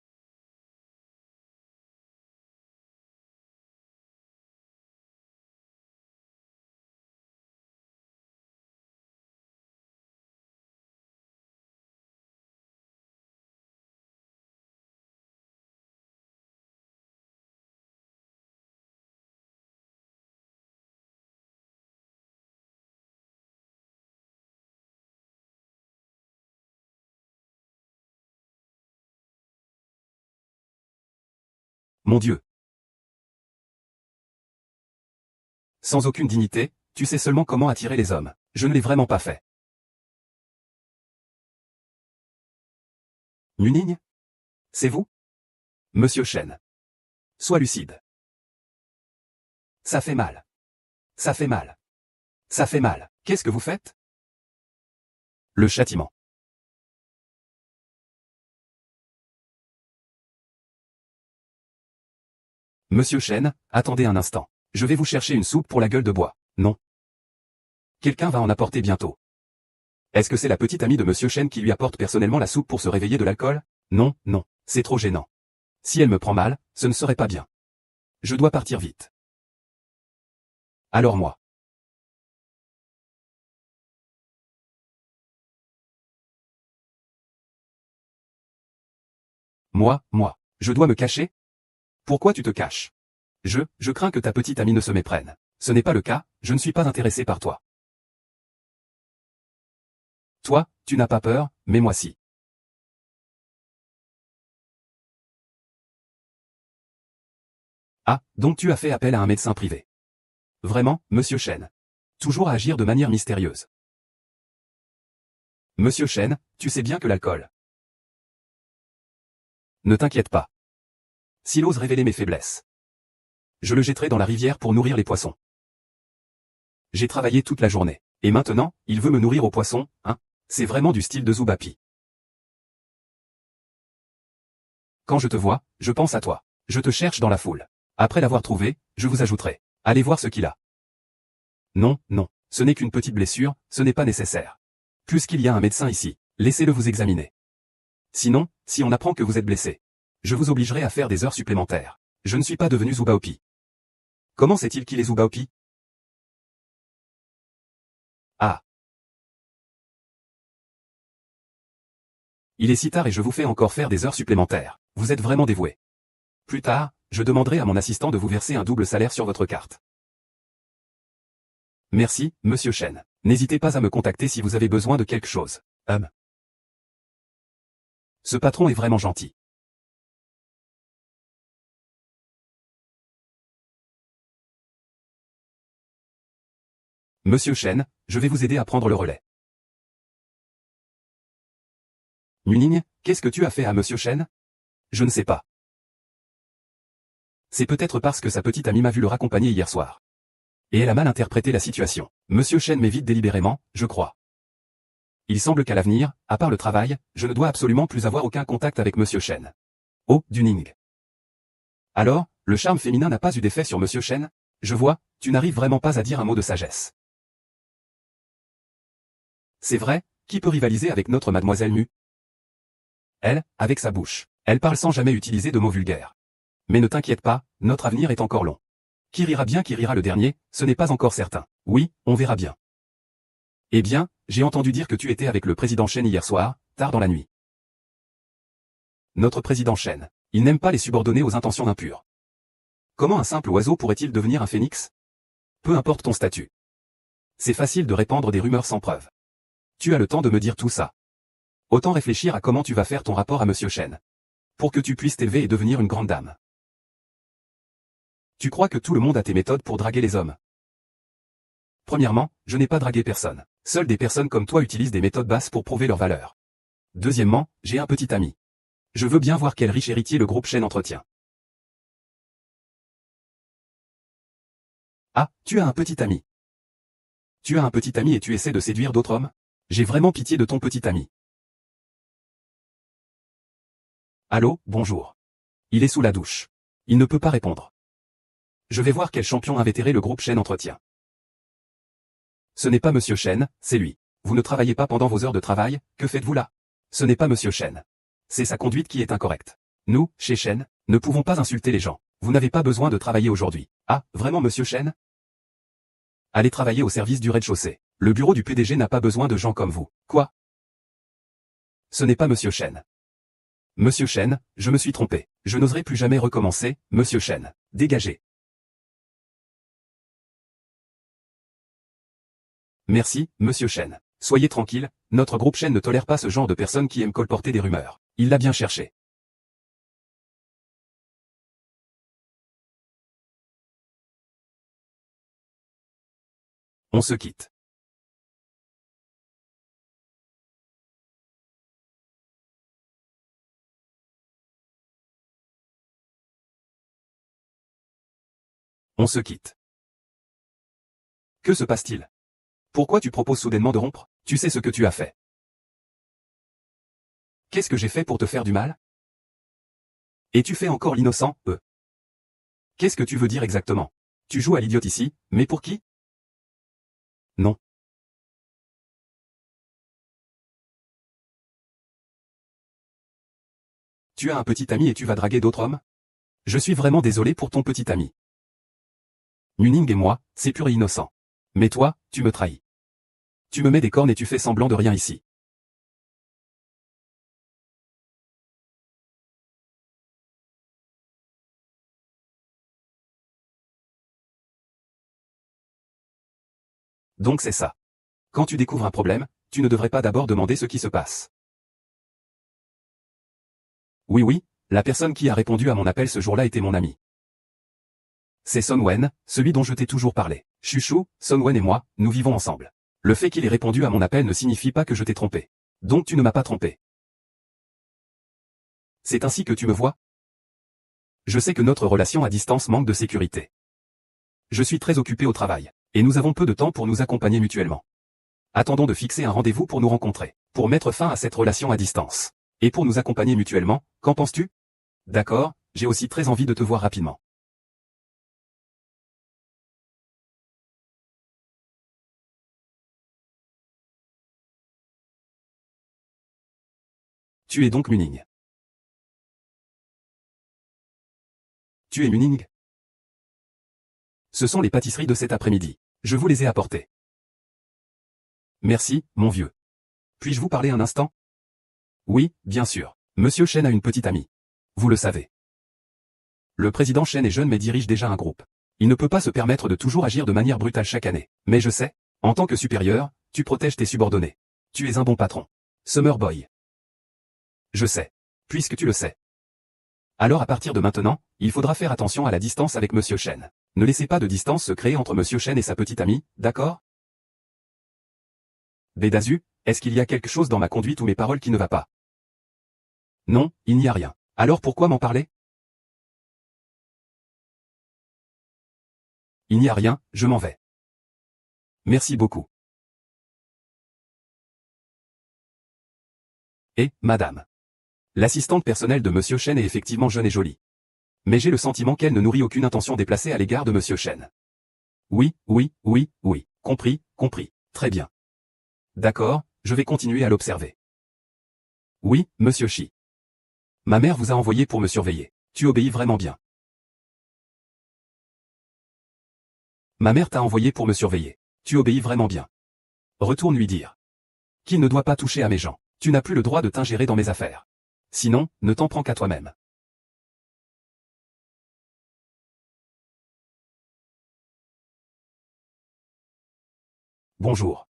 Mon Dieu. Sans aucune dignité, tu sais seulement comment attirer les hommes. Je ne l'ai vraiment pas fait. Nuning? C'est vous? Monsieur Chen. Sois lucide. Ça fait mal. Ça fait mal. Ça fait mal. Qu'est-ce que vous faites? Le châtiment. Monsieur Chen, attendez un instant. Je vais vous chercher une soupe pour la gueule de bois. Non. Quelqu'un va en apporter bientôt. Est-ce que c'est la petite amie de Monsieur Chen qui lui apporte personnellement la soupe pour se réveiller de l'alcool? Non, non, c'est trop gênant. Si elle me prend mal, ce ne serait pas bien. Je dois partir vite. Alors moi. Moi, je dois me cacher? Pourquoi tu te caches? Je crains que ta petite amie ne se méprenne. Ce n'est pas le cas, je ne suis pas intéressé par toi. Toi, tu n'as pas peur, mais moi si. Ah, donc tu as fait appel à un médecin privé. Vraiment, Monsieur Chen. Toujours à agir de manière mystérieuse. Monsieur Chen, tu sais bien que l'alcool. Ne t'inquiète pas. S'il ose révéler mes faiblesses, je le jetterai dans la rivière pour nourrir les poissons. J'ai travaillé toute la journée. Et maintenant, il veut me nourrir aux poissons, hein? C'est vraiment du style de Zubapi. Quand je te vois, je pense à toi. Je te cherche dans la foule. Après l'avoir trouvé, je vous ajouterai. Allez voir ce qu'il a. Non, non, ce n'est qu'une petite blessure, ce n'est pas nécessaire. Puisqu'il y a un médecin ici, laissez-le vous examiner. Sinon, si on apprend que vous êtes blessé, je vous obligerai à faire des heures supplémentaires. Je ne suis pas devenu Zubaopi. Comment sait-il qu'il est Zubaopi? Ah. Il est si tard et je vous fais encore faire des heures supplémentaires. Vous êtes vraiment dévoué. Plus tard, je demanderai à mon assistant de vous verser un double salaire sur votre carte. Merci, Monsieur Chen. N'hésitez pas à me contacter si vous avez besoin de quelque chose. Ce patron est vraiment gentil. Monsieur Chen, je vais vous aider à prendre le relais. Nuning, qu'est-ce que tu as fait à Monsieur Chen? Je ne sais pas. C'est peut-être parce que sa petite amie m'a vu le raccompagner hier soir. Et elle a mal interprété la situation. Monsieur Chen m'évite délibérément, je crois. Il semble qu'à l'avenir, à part le travail, je ne dois absolument plus avoir aucun contact avec Monsieur Chen. Oh, Nuning. Alors, le charme féminin n'a pas eu d'effet sur Monsieur Chen? Je vois, tu n'arrives vraiment pas à dire un mot de sagesse. C'est vrai, qui peut rivaliser avec notre mademoiselle Mu? Elle, avec sa bouche. Elle parle sans jamais utiliser de mots vulgaires. Mais ne t'inquiète pas, notre avenir est encore long. Qui rira bien, qui rira le dernier, ce n'est pas encore certain. Oui, on verra bien. Eh bien, j'ai entendu dire que tu étais avec le président Chen hier soir, tard dans la nuit. Notre président Chen, il n'aime pas les subordonnés aux intentions impures. Comment un simple oiseau pourrait-il devenir un phénix? Peu importe ton statut. C'est facile de répandre des rumeurs sans preuve. Tu as le temps de me dire tout ça. Autant réfléchir à comment tu vas faire ton rapport à Monsieur Chen. Pour que tu puisses t'élever et devenir une grande dame. Tu crois que tout le monde a tes méthodes pour draguer les hommes? Premièrement, je n'ai pas dragué personne. Seules des personnes comme toi utilisent des méthodes basses pour prouver leur valeur. Deuxièmement, j'ai un petit ami. Je veux bien voir quel riche héritier le groupe Chen entretient. Ah, tu as un petit ami. Tu as un petit ami et tu essaies de séduire d'autres hommes? J'ai vraiment pitié de ton petit ami. Allô, bonjour. Il est sous la douche. Il ne peut pas répondre. Je vais voir quel champion invétéré le groupe Chen entretient. Ce n'est pas Monsieur Chen, c'est lui. Vous ne travaillez pas pendant vos heures de travail, que faites-vous là? Ce n'est pas Monsieur Chen. C'est sa conduite qui est incorrecte. Nous, chez Chen, ne pouvons pas insulter les gens. Vous n'avez pas besoin de travailler aujourd'hui. Ah, vraiment Monsieur Chen? Allez travailler au service du rez-de-chaussée. Le bureau du PDG n'a pas besoin de gens comme vous. Quoi? Ce n'est pas Monsieur Chen. Monsieur Chen, je me suis trompé. Je n'oserai plus jamais recommencer, Monsieur Chen. Dégagez. Merci, Monsieur Chen. Soyez tranquille, notre groupe Chen ne tolère pas ce genre de personnes qui aiment colporter des rumeurs. Il l'a bien cherché. On se quitte. On se quitte. Que se passe-t-il? Pourquoi tu proposes soudainement de rompre? Tu sais ce que tu as fait. Qu'est-ce que j'ai fait pour te faire du mal? Et tu fais encore l'innocent, Qu'est-ce que tu veux dire exactement? Tu joues à l'idiote ici, mais pour qui? Non. Tu as un petit ami et tu vas draguer d'autres hommes? Je suis vraiment désolé pour ton petit ami. Nuning et moi, c'est pur et innocent. Mais toi, tu me trahis. Tu me mets des cornes et tu fais semblant de rien ici. Donc c'est ça. Quand tu découvres un problème, tu ne devrais pas d'abord demander ce qui se passe. Oui oui, la personne qui a répondu à mon appel ce jour-là était mon ami. C'est Son Wen, celui dont je t'ai toujours parlé. Chuchou, Son Wen et moi, nous vivons ensemble. Le fait qu'il ait répondu à mon appel ne signifie pas que je t'ai trompé. Donc tu ne m'as pas trompé. C'est ainsi que tu me vois? Je sais que notre relation à distance manque de sécurité. Je suis très occupé au travail, et nous avons peu de temps pour nous accompagner mutuellement. Attendons de fixer un rendez-vous pour nous rencontrer, pour mettre fin à cette relation à distance. Et pour nous accompagner mutuellement, qu'en penses-tu? D'accord, j'ai aussi très envie de te voir rapidement. Tu es donc Muning. Tu es Muning? Ce sont les pâtisseries de cet après-midi. Je vous les ai apportées. Merci, mon vieux. Puis-je vous parler un instant? Oui, bien sûr. Monsieur Chen a une petite amie. Vous le savez. Le président Chen est jeune mais dirige déjà un groupe. Il ne peut pas se permettre de toujours agir de manière brutale chaque année. Mais je sais, en tant que supérieur, tu protèges tes subordonnés. Tu es un bon patron. Summer Boy. Je sais. Puisque tu le sais. Alors à partir de maintenant, il faudra faire attention à la distance avec Monsieur Chen. Ne laissez pas de distance se créer entre Monsieur Chen et sa petite amie, d'accord? Bédazu, est-ce qu'il y a quelque chose dans ma conduite ou mes paroles qui ne va pas? Non, il n'y a rien. Alors pourquoi m'en parler? Il n'y a rien, je m'en vais. Merci beaucoup. Et, madame. L'assistante personnelle de Monsieur Chen est effectivement jeune et jolie. Mais j'ai le sentiment qu'elle ne nourrit aucune intention déplacée à l'égard de Monsieur Chen. Oui, oui, oui, oui. Compris, compris. Très bien. D'accord, je vais continuer à l'observer. Oui, Monsieur Shi. Ma mère vous a envoyé pour me surveiller. Tu obéis vraiment bien. Ma mère t'a envoyé pour me surveiller. Tu obéis vraiment bien. retourne lui dire qu'il ne doit pas toucher à mes gens. Tu n'as plus le droit de t'ingérer dans mes affaires. Sinon, ne t'en prends qu'à toi-même. Bonjour.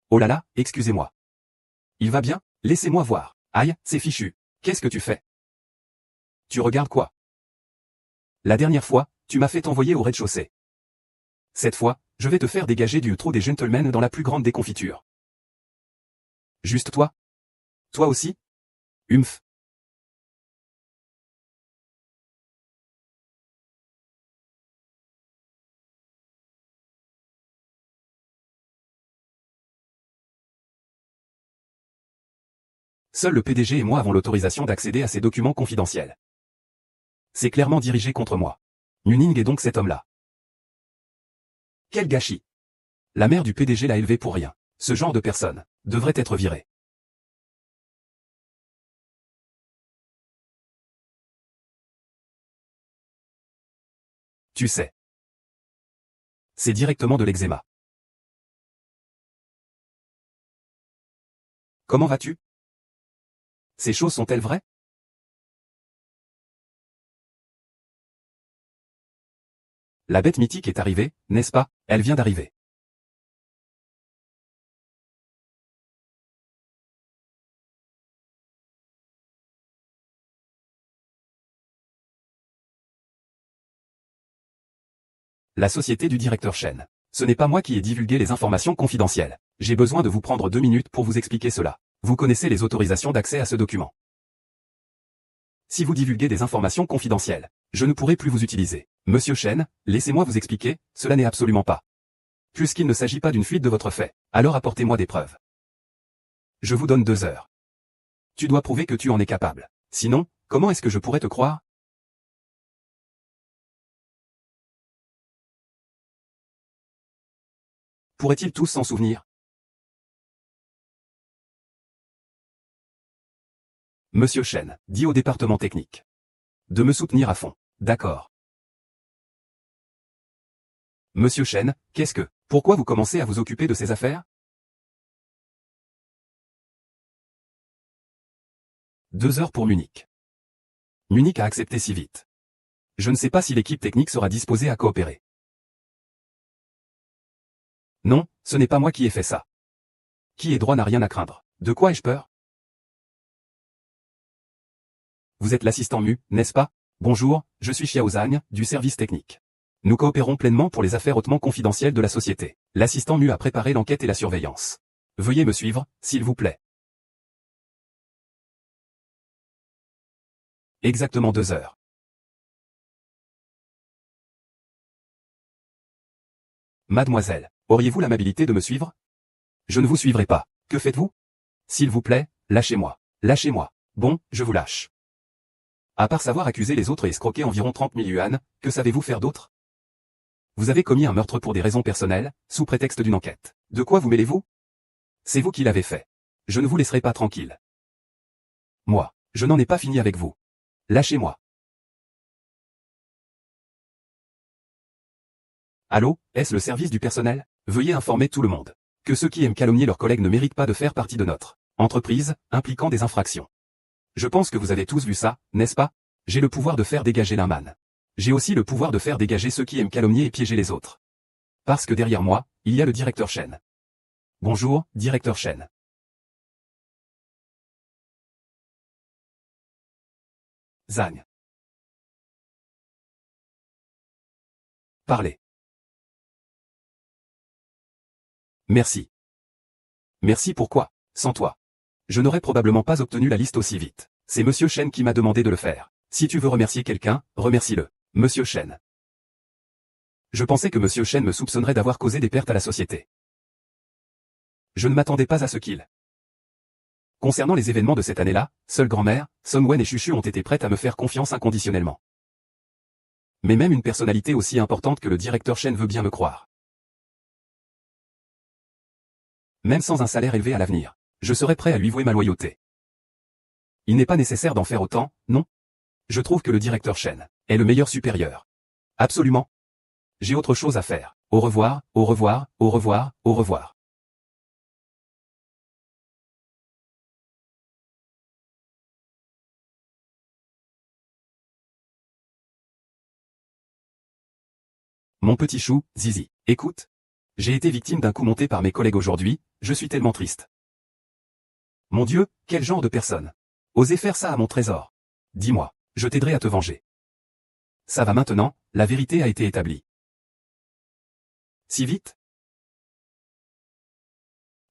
Oh là là, excusez-moi. Il va bien? Laissez-moi voir. Aïe, c'est fichu. Qu'est-ce que tu fais? Tu regardes quoi? La dernière fois, tu m'as fait t'envoyer au rez-de-chaussée. Cette fois, je vais te faire dégager du trou des gentlemen dans la plus grande déconfiture. Juste toi? Toi aussi? Humph. Seul le PDG et moi avons l'autorisation d'accéder à ces documents confidentiels. C'est clairement dirigé contre moi. Nuning est donc cet homme-là. Quel gâchis. La mère du PDG l'a élevé pour rien. Ce genre de personne devrait être viré. Tu sais. C'est directement de l'eczéma. Comment vas-tu? Ces choses sont-elles vraies? La bête mythique est arrivée, n'est-ce pas? Elle vient d'arriver. La société du directeur Chen. Ce n'est pas moi qui ai divulgué les informations confidentielles. J'ai besoin de vous prendre 2 minutes pour vous expliquer cela. Vous connaissez les autorisations d'accès à ce document. Si vous divulguez des informations confidentielles, je ne pourrai plus vous utiliser. Monsieur Chen, laissez-moi vous expliquer, cela n'est absolument pas. Puisqu'il ne s'agit pas d'une fuite de votre fait, alors apportez-moi des preuves. Je vous donne 2 heures. Tu dois prouver que tu en es capable. Sinon, comment est-ce que je pourrais te croire? Pourraient-ils tous s'en souvenir? Monsieur Chen, dit au département technique. De me soutenir à fond. D'accord. Monsieur Chen, pourquoi vous commencez à vous occuper de ces affaires? 2 heures pour Munich. Munich a accepté si vite. Je ne sais pas si l'équipe technique sera disposée à coopérer. Non, ce n'est pas moi qui ai fait ça. Qui est droit n'a rien à craindre. De quoi ai-je peur? Vous êtes l'assistant Mu, n'est-ce pas? Bonjour, je suis Xiao Zhang, du service technique. Nous coopérons pleinement pour les affaires hautement confidentielles de la société. L'assistant Mu a préparé l'enquête et la surveillance. Veuillez me suivre, s'il vous plaît. Exactement 2 heures. Mademoiselle, auriez-vous l'amabilité de me suivre? Je ne vous suivrai pas. Que faites-vous? S'il vous plaît, lâchez-moi. Lâchez-moi. Bon, je vous lâche. À part savoir accuser les autres et escroquer environ 30 000 yuan, que savez-vous faire d'autre? Vous avez commis un meurtre pour des raisons personnelles, sous prétexte d'une enquête. De quoi vous mêlez-vous? C'est vous qui l'avez fait. Je ne vous laisserai pas tranquille. Moi, je n'en ai pas fini avec vous. Lâchez-moi. Allô, est-ce le service du personnel? Veuillez informer tout le monde que ceux qui aiment calomnier leurs collègues ne méritent pas de faire partie de notre entreprise, impliquant des infractions. Je pense que vous avez tous vu ça, n'est-ce pas? J'ai le pouvoir de faire dégager l'un. J'ai aussi le pouvoir de faire dégager ceux qui aiment calomnier et piéger les autres. Parce que derrière moi, il y a le directeur Chen. Bonjour, directeur Chen. Zhang. Parlez. Merci. Merci pourquoi? Sans toi. Je n'aurais probablement pas obtenu la liste aussi vite. C'est Monsieur Chen qui m'a demandé de le faire. Si tu veux remercier quelqu'un, remercie-le. Monsieur Chen. Je pensais que Monsieur Chen me soupçonnerait d'avoir causé des pertes à la société. Je ne m'attendais pas à ce qu'il. Concernant les événements de cette année-là, seule grand-mère, Song Wen et Chuchu ont été prêtes à me faire confiance inconditionnellement. Mais même une personnalité aussi importante que le directeur Chen veut bien me croire. Même sans un salaire élevé à l'avenir, je serais prêt à lui vouer ma loyauté. Il n'est pas nécessaire d'en faire autant, non? Je trouve que le directeur Chen est le meilleur supérieur. Absolument. J'ai autre chose à faire. Au revoir, au revoir, au revoir, au revoir. Mon petit chou, Zizi, écoute. J'ai été victime d'un coup monté par mes collègues aujourd'hui, je suis tellement triste. Mon Dieu, quel genre de personne. Osez faire ça à mon trésor. Dis-moi, je t'aiderai à te venger. Ça va maintenant, la vérité a été établie. Si vite?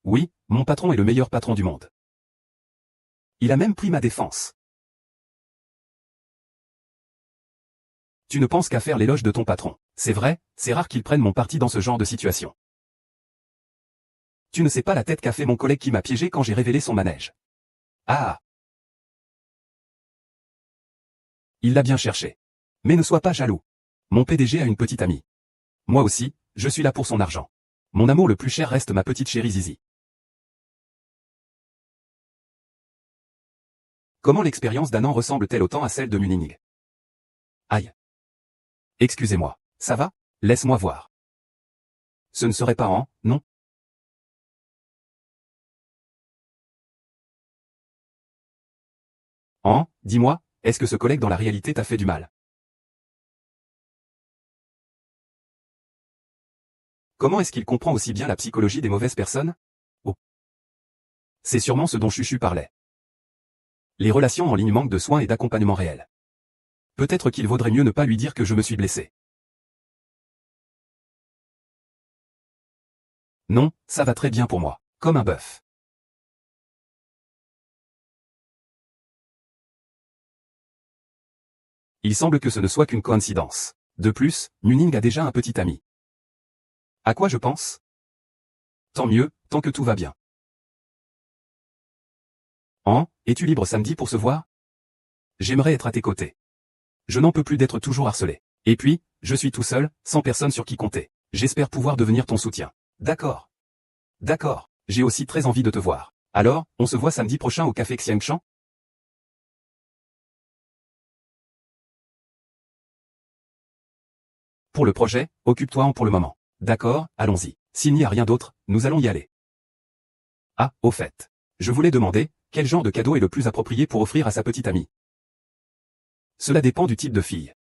Oui, mon patron est le meilleur patron du monde. Il a même pris ma défense. Tu ne penses qu'à faire l'éloge de ton patron. C'est vrai, c'est rare qu'il prenne mon parti dans ce genre de situation. Tu ne sais pas la tête qu'a fait mon collègue qui m'a piégé quand j'ai révélé son manège. Ah! Il l'a bien cherché. Mais ne sois pas jaloux. Mon PDG a une petite amie. Moi aussi, je suis là pour son argent. Mon amour le plus cher reste ma petite chérie Zizi. Comment l'expérience d'Annan ressemble-t-elle autant à celle de Muning? Aïe. Excusez-moi. Ça va? Laisse-moi voir. Ce ne serait pas non? Dis-moi, est-ce que ce collègue dans la réalité t'a fait du mal? Comment est-ce qu'il comprend aussi bien la psychologie des mauvaises personnes? Oh. C'est sûrement ce dont Chuchu parlait. Les relations en ligne manquent de soins et d'accompagnement réel. Peut-être qu'il vaudrait mieux ne pas lui dire que je me suis blessé. Non, ça va très bien pour moi. Comme un bœuf. Il semble que ce ne soit qu'une coïncidence. De plus, Muning a déjà un petit ami. À quoi je pense? Tant mieux, tant que tout va bien. Es-tu libre samedi pour se voir? J'aimerais être à tes côtés. Je n'en peux plus d'être toujours harcelé. Et puis, je suis tout seul, sans personne sur qui compter. J'espère pouvoir devenir ton soutien. D'accord. D'accord. J'ai aussi très envie de te voir. Alors, on se voit samedi prochain au café Xiangshan? Pour le projet, occupe-toi pour le moment. D'accord, allons-y. S'il n'y a rien d'autre, nous allons y aller. Ah, au fait. Je voulais demander, quel genre de cadeau est le plus approprié pour offrir à sa petite amie? Cela dépend du type de fille.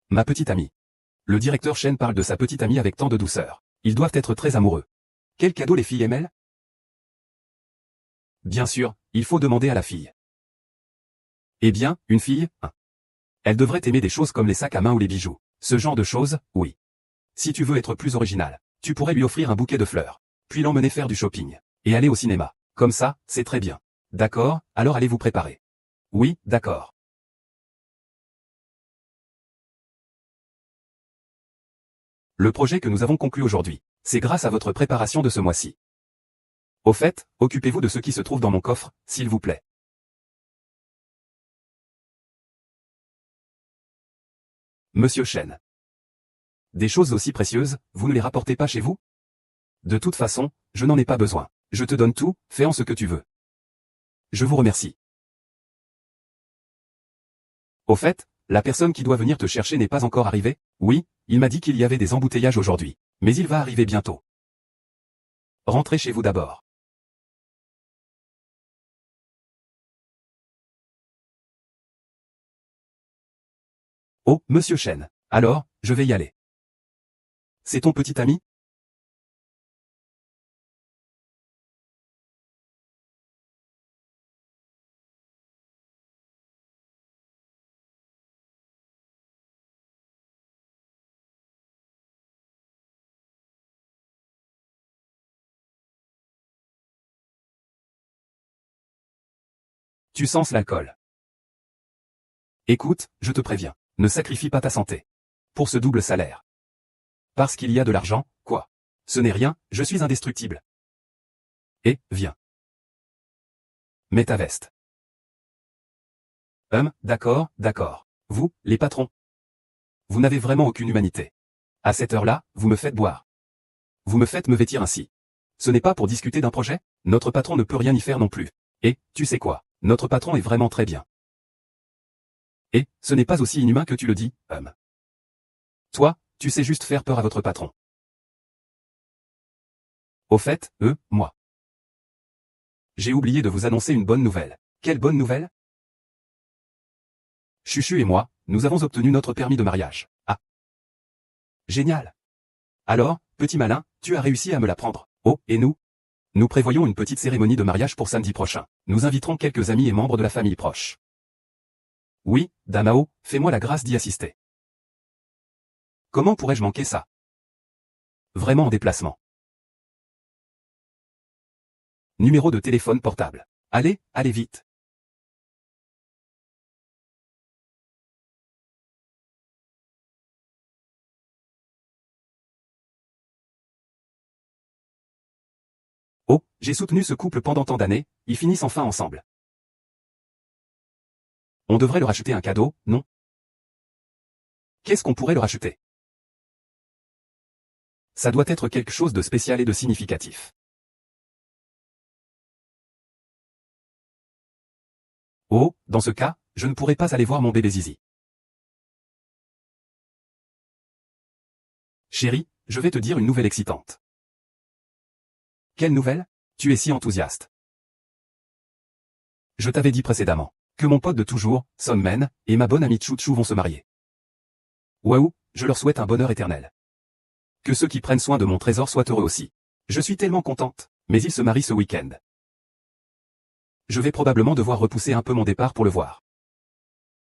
Ma petite amie. Le directeur Chen parle de sa petite amie avec tant de douceur. Ils doivent être très amoureux. Quel cadeau les filles aiment-elles? Bien sûr, il faut demander à la fille. Eh bien, une fille, elle devrait aimer des choses comme les sacs à main ou les bijoux. Ce genre de choses, oui. Si tu veux être plus original, tu pourrais lui offrir un bouquet de fleurs. Puis l'emmener faire du shopping. Et aller au cinéma. Comme ça, c'est très bien. D'accord, alors allez vous préparer. Oui, d'accord. Le projet que nous avons conclu aujourd'hui, c'est grâce à votre préparation de ce mois-ci. Au fait, occupez-vous de ce qui se trouve dans mon coffre, s'il vous plaît. Monsieur Chen. Des choses aussi précieuses, vous ne les rapportez pas chez vous? De toute façon, je n'en ai pas besoin. Je te donne tout, fais en ce que tu veux. Je vous remercie. Au fait, la personne qui doit venir te chercher n'est pas encore arrivée? Oui, il m'a dit qu'il y avait des embouteillages aujourd'hui. Mais il va arriver bientôt. Rentrez chez vous d'abord. Oh, monsieur Chen. Alors, je vais y aller. C'est ton petit ami? Tu sens l'alcool. Écoute, je te préviens, ne sacrifie pas ta santé. Pour ce double salaire. Parce qu'il y a de l'argent, quoi. Ce n'est rien, je suis indestructible. Viens. Mets ta veste. D'accord, d'accord. Vous, les patrons. Vous n'avez vraiment aucune humanité. À cette heure-là, vous me faites boire. Vous me faites me vêtir ainsi. Ce n'est pas pour discuter d'un projet? Notre patron ne peut rien y faire non plus. Et, tu sais quoi? Notre patron est vraiment très bien. Et, ce n'est pas aussi inhumain que tu le dis, Toi, tu sais juste faire peur à votre patron. Au fait, moi. J'ai oublié de vous annoncer une bonne nouvelle. Quelle bonne nouvelle? Chuchu et moi, nous avons obtenu notre permis de mariage. Ah. Génial. Alors, petit malin, tu as réussi à me l'apprendre. Oh, et nous? Nous prévoyons une petite cérémonie de mariage pour samedi prochain. Nous inviterons quelques amis et membres de la famille proche. Oui, Damao, fais-moi la grâce d'y assister. Comment pourrais-je manquer ça? Vraiment en déplacement. Numéro de téléphone portable. Allez, allez vite. Oh, j'ai soutenu ce couple pendant tant d'années, ils finissent enfin ensemble. On devrait leur acheter un cadeau, non? Qu'est-ce qu'on pourrait leur acheter? Ça doit être quelque chose de spécial et de significatif. Oh, dans ce cas, je ne pourrais pas aller voir mon bébé Zizi. Chérie, je vais te dire une nouvelle excitante. Quelle nouvelle? Tu es si enthousiaste. Je t'avais dit précédemment que mon pote de toujours, Son Men, et ma bonne amie Chouchou vont se marier. Waouh, je leur souhaite un bonheur éternel. Que ceux qui prennent soin de mon trésor soient heureux aussi. Je suis tellement contente, mais ils se marient ce week-end. Je vais probablement devoir repousser un peu mon départ pour le voir.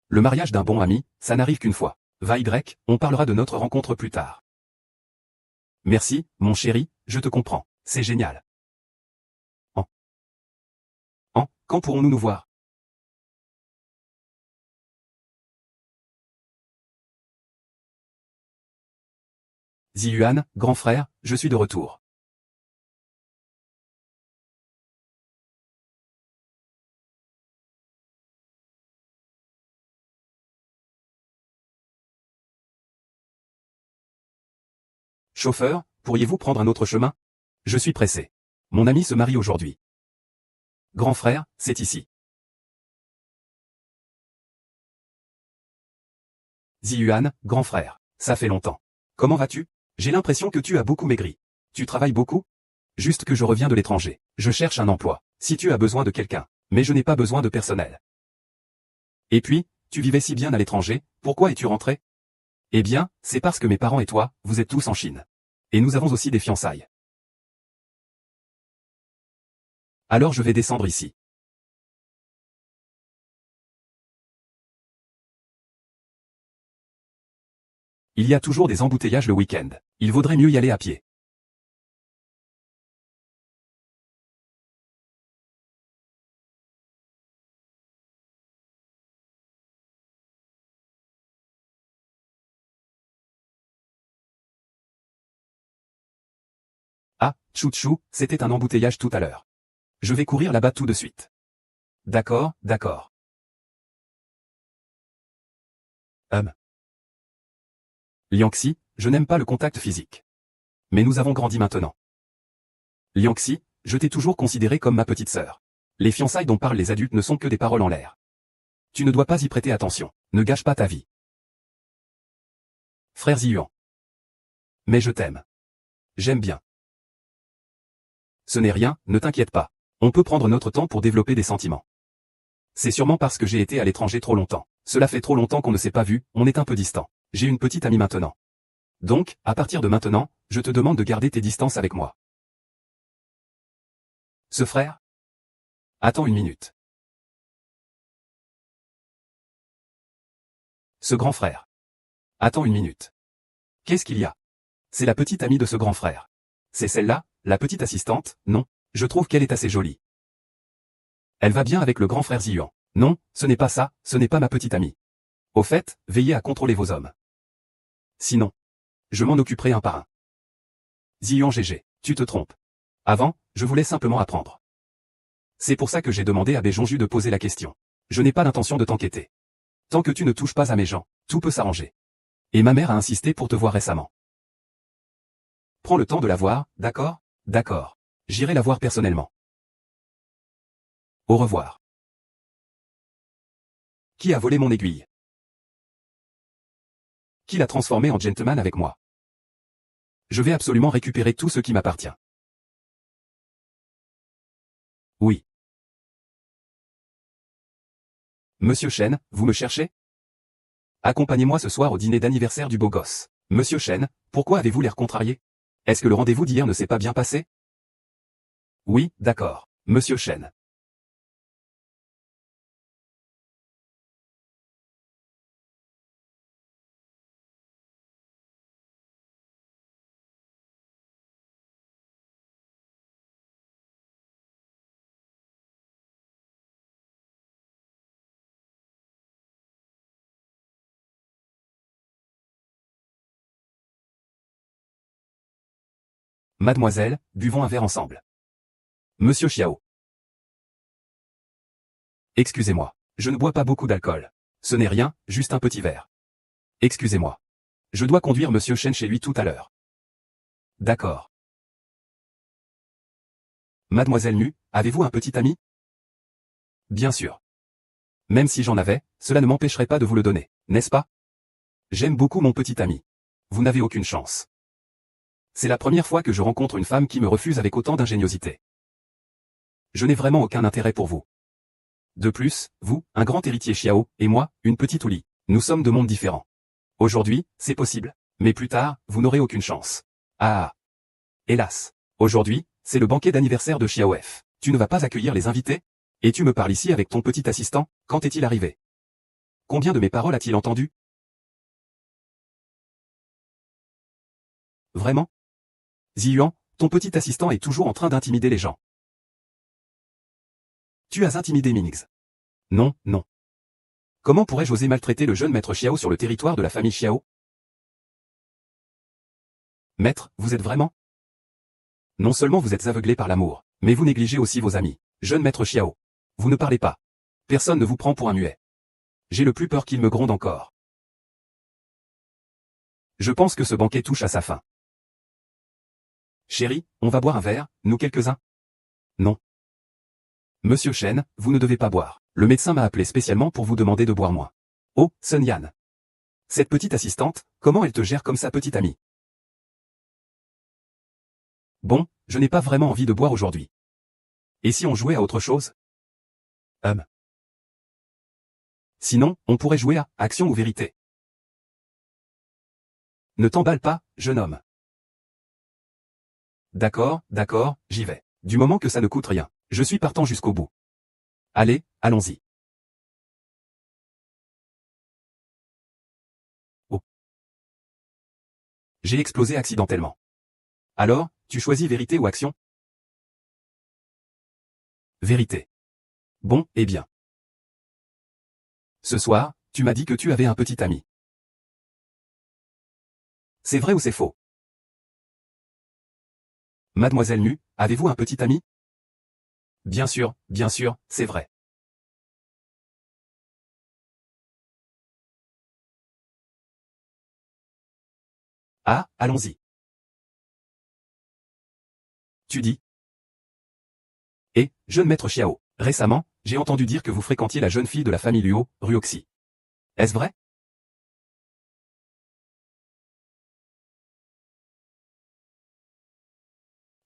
Le mariage d'un bon ami, ça n'arrive qu'une fois. Va Y, on parlera de notre rencontre plus tard. Merci, mon chéri, je te comprends, c'est génial. Quand pourrons-nous nous voir? Ziyuan, grand frère, je suis de retour. Chauffeur, pourriez-vous prendre un autre chemin? Je suis pressé. Mon ami se marie aujourd'hui. Grand frère, c'est ici. Ziyuan, grand frère, ça fait longtemps. Comment vas-tu? J'ai l'impression que tu as beaucoup maigri. Tu travailles beaucoup? Juste que je reviens de l'étranger. Je cherche un emploi. Si tu as besoin de quelqu'un. Mais je n'ai pas besoin de personnel. Et puis, tu vivais si bien à l'étranger, pourquoi es-tu rentré? Eh bien, c'est parce que mes parents et toi, vous êtes tous en Chine. Et nous avons aussi des fiançailles. Alors je vais descendre ici. Il y a toujours des embouteillages le week-end. Il vaudrait mieux y aller à pied. Ah, Chouchou, c'était un embouteillage tout à l'heure. Je vais courir là-bas tout de suite. D'accord, d'accord. Liangxi, je n'aime pas le contact physique. Mais nous avons grandi maintenant. Liangxi, je t'ai toujours considéré comme ma petite sœur. Les fiançailles dont parlent les adultes ne sont que des paroles en l'air. Tu ne dois pas y prêter attention. Ne gâche pas ta vie. Frère Ziyuan. Mais je t'aime. J'aime bien. Ce n'est rien, ne t'inquiète pas. On peut prendre notre temps pour développer des sentiments. C'est sûrement parce que j'ai été à l'étranger trop longtemps. Cela fait trop longtemps qu'on ne s'est pas vu, on est un peu distant. J'ai une petite amie maintenant. Donc, à partir de maintenant, je te demande de garder tes distances avec moi. Ce frère? Attends une minute. Ce grand frère. Attends une minute. Qu'est-ce qu'il y a? C'est la petite amie de ce grand frère. C'est celle-là, la petite assistante, non? Je trouve qu'elle est assez jolie. Elle va bien avec le grand frère Ziyuan. Non, ce n'est pas ça, ce n'est pas ma petite amie. Au fait, veillez à contrôler vos hommes. Sinon, je m'en occuperai un par un. Ziyuan GG, tu te trompes. Avant, je voulais simplement apprendre. C'est pour ça que j'ai demandé à Béjonju de poser la question. Je n'ai pas l'intention de t'enquêter. Tant que tu ne touches pas à mes gens, tout peut s'arranger. Et ma mère a insisté pour te voir récemment. Prends le temps de la voir, d'accord? D'accord. J'irai la voir personnellement. Au revoir. Qui a volé mon aiguille? qui l'a transformé en gentleman avec moi. Je vais absolument récupérer tout ce qui m'appartient. Oui. Monsieur Chen, vous me cherchez? Accompagnez-moi ce soir au dîner d'anniversaire du beau gosse. Monsieur Chen, pourquoi avez-vous l'air contrarié? Est-ce que le rendez-vous d'hier ne s'est pas bien passé? Oui, d'accord. Monsieur Chen. Mademoiselle, buvons un verre ensemble. Monsieur Xiao. Excusez-moi. Je ne bois pas beaucoup d'alcool. Ce n'est rien, juste un petit verre. Excusez-moi. Je dois conduire Monsieur Chen chez lui tout à l'heure. D'accord. Mademoiselle Nu, avez-vous un petit ami? Bien sûr. Même si j'en avais, cela ne m'empêcherait pas de vous le donner, n'est-ce pas? J'aime beaucoup mon petit ami. Vous n'avez aucune chance. C'est la première fois que je rencontre une femme qui me refuse avec autant d'ingéniosité. Je n'ai vraiment aucun intérêt pour vous. De plus, vous, un grand héritier Xiao, et moi, une petite Ouli. Nous sommes de mondes différents. Aujourd'hui, c'est possible. Mais plus tard, vous n'aurez aucune chance. Ah. Hélas. Aujourd'hui, c'est le banquet d'anniversaire de Xiao F. Tu ne vas pas accueillir les invités? Et tu me parles ici avec ton petit assistant, quand est-il arrivé? Combien de mes paroles a-t-il entendu? Vraiment? Ziyuan, ton petit assistant est toujours en train d'intimider les gens. Tu as intimidé Mingz. Non, non. Comment pourrais-je oser maltraiter le jeune maître Xiao sur le territoire de la famille Xiao? Maître, vous êtes vraiment? Non seulement vous êtes aveuglé par l'amour, mais vous négligez aussi vos amis. Jeune maître Xiao. Vous ne parlez pas. Personne ne vous prend pour un muet. J'ai le plus peur qu'il me gronde encore. Je pense que ce banquet touche à sa fin. Chérie, on va boire un verre, nous quelques-uns? Non. Monsieur Chen, vous ne devez pas boire. Le médecin m'a appelé spécialement pour vous demander de boire moins. Oh, Sun Yan. Cette petite assistante, comment elle te gère comme sa petite amie? Bon, je n'ai pas vraiment envie de boire aujourd'hui. Et si on jouait à autre chose? Sinon, on pourrait jouer à action ou vérité. Ne t'emballe pas, jeune homme. D'accord, d'accord, j'y vais. Du moment que ça ne coûte rien, je suis partant jusqu'au bout. Allez, allons-y. Oh. J'ai explosé accidentellement. Alors, tu choisis vérité ou action? Vérité. Bon, eh bien. Ce soir, tu m'as dit que tu avais un petit ami. C'est vrai ou c'est faux? Mademoiselle Nu, avez-vous un petit ami? Bien sûr, c'est vrai. Ah, allons-y. Tu dis. Et, jeune maître Xiao, récemment, j'ai entendu dire que vous fréquentiez la jeune fille de la famille Luo, Ruoxi. Est-ce vrai?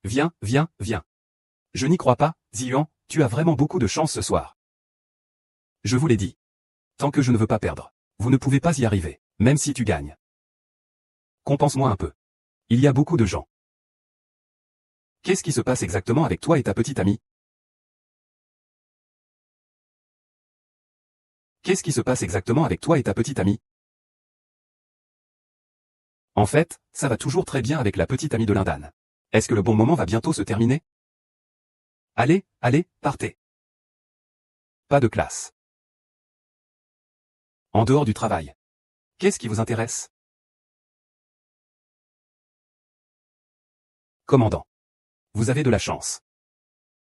Viens, viens, viens. Je n'y crois pas, Ziyuan, tu as vraiment beaucoup de chance ce soir. Je vous l'ai dit. Tant que je ne veux pas perdre, vous ne pouvez pas y arriver, même si tu gagnes. Compense-moi un peu. Il y a beaucoup de gens. Qu'est-ce qui se passe exactement avec toi et ta petite amie? Qu'est-ce qui se passe exactement avec toi et ta petite amie? En fait, ça va toujours très bien avec la petite amie de Lindan. Est-ce que le bon moment va bientôt se terminer? Allez, allez, partez. Pas de classe. En dehors du travail. Qu'est-ce qui vous intéresse? Commandant. Vous avez de la chance.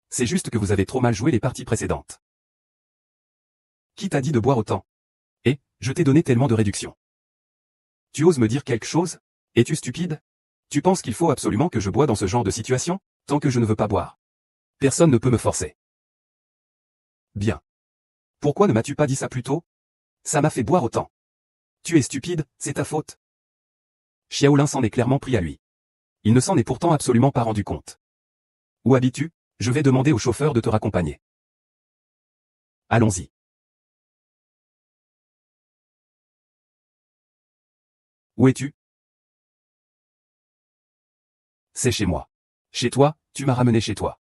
C'est juste que vous avez trop mal joué les parties précédentes. Qui t'a dit de boire autant? Et, je t'ai donné tellement de réduction. Tu oses me dire quelque chose? Es-tu stupide? Tu penses qu'il faut absolument que je bois dans ce genre de situation? Tant que je ne veux pas boire. Personne ne peut me forcer. Bien. Pourquoi ne m'as-tu pas dit ça plus tôt? Ça m'a fait boire autant. Tu es stupide, c'est ta faute. Xiaolin s'en est clairement pris à lui. Il ne s'en est pourtant absolument pas rendu compte. Où habites-tu? Je vais demander au chauffeur de te raccompagner. Allons-y. Où es-tu? C'est chez moi. Chez toi, tu m'as ramené chez toi.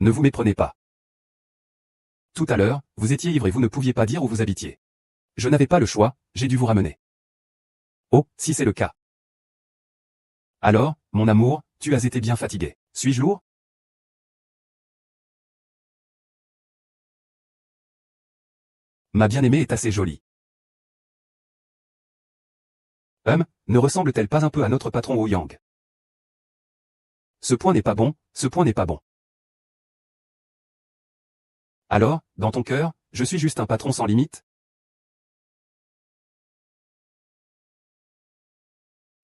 Ne vous méprenez pas. Tout à l'heure, vous étiez ivre et vous ne pouviez pas dire où vous habitiez. Je n'avais pas le choix, j'ai dû vous ramener. Oh, si c'est le cas. Alors, mon amour, tu as été bien fatigué. Suis-je lourd? Ma bien-aimée est assez jolie. Ne ressemble-t-elle pas un peu à notre patron Wu Yang? Ce point n'est pas bon, ce point n'est pas bon. Alors, dans ton cœur, je suis juste un patron sans limite?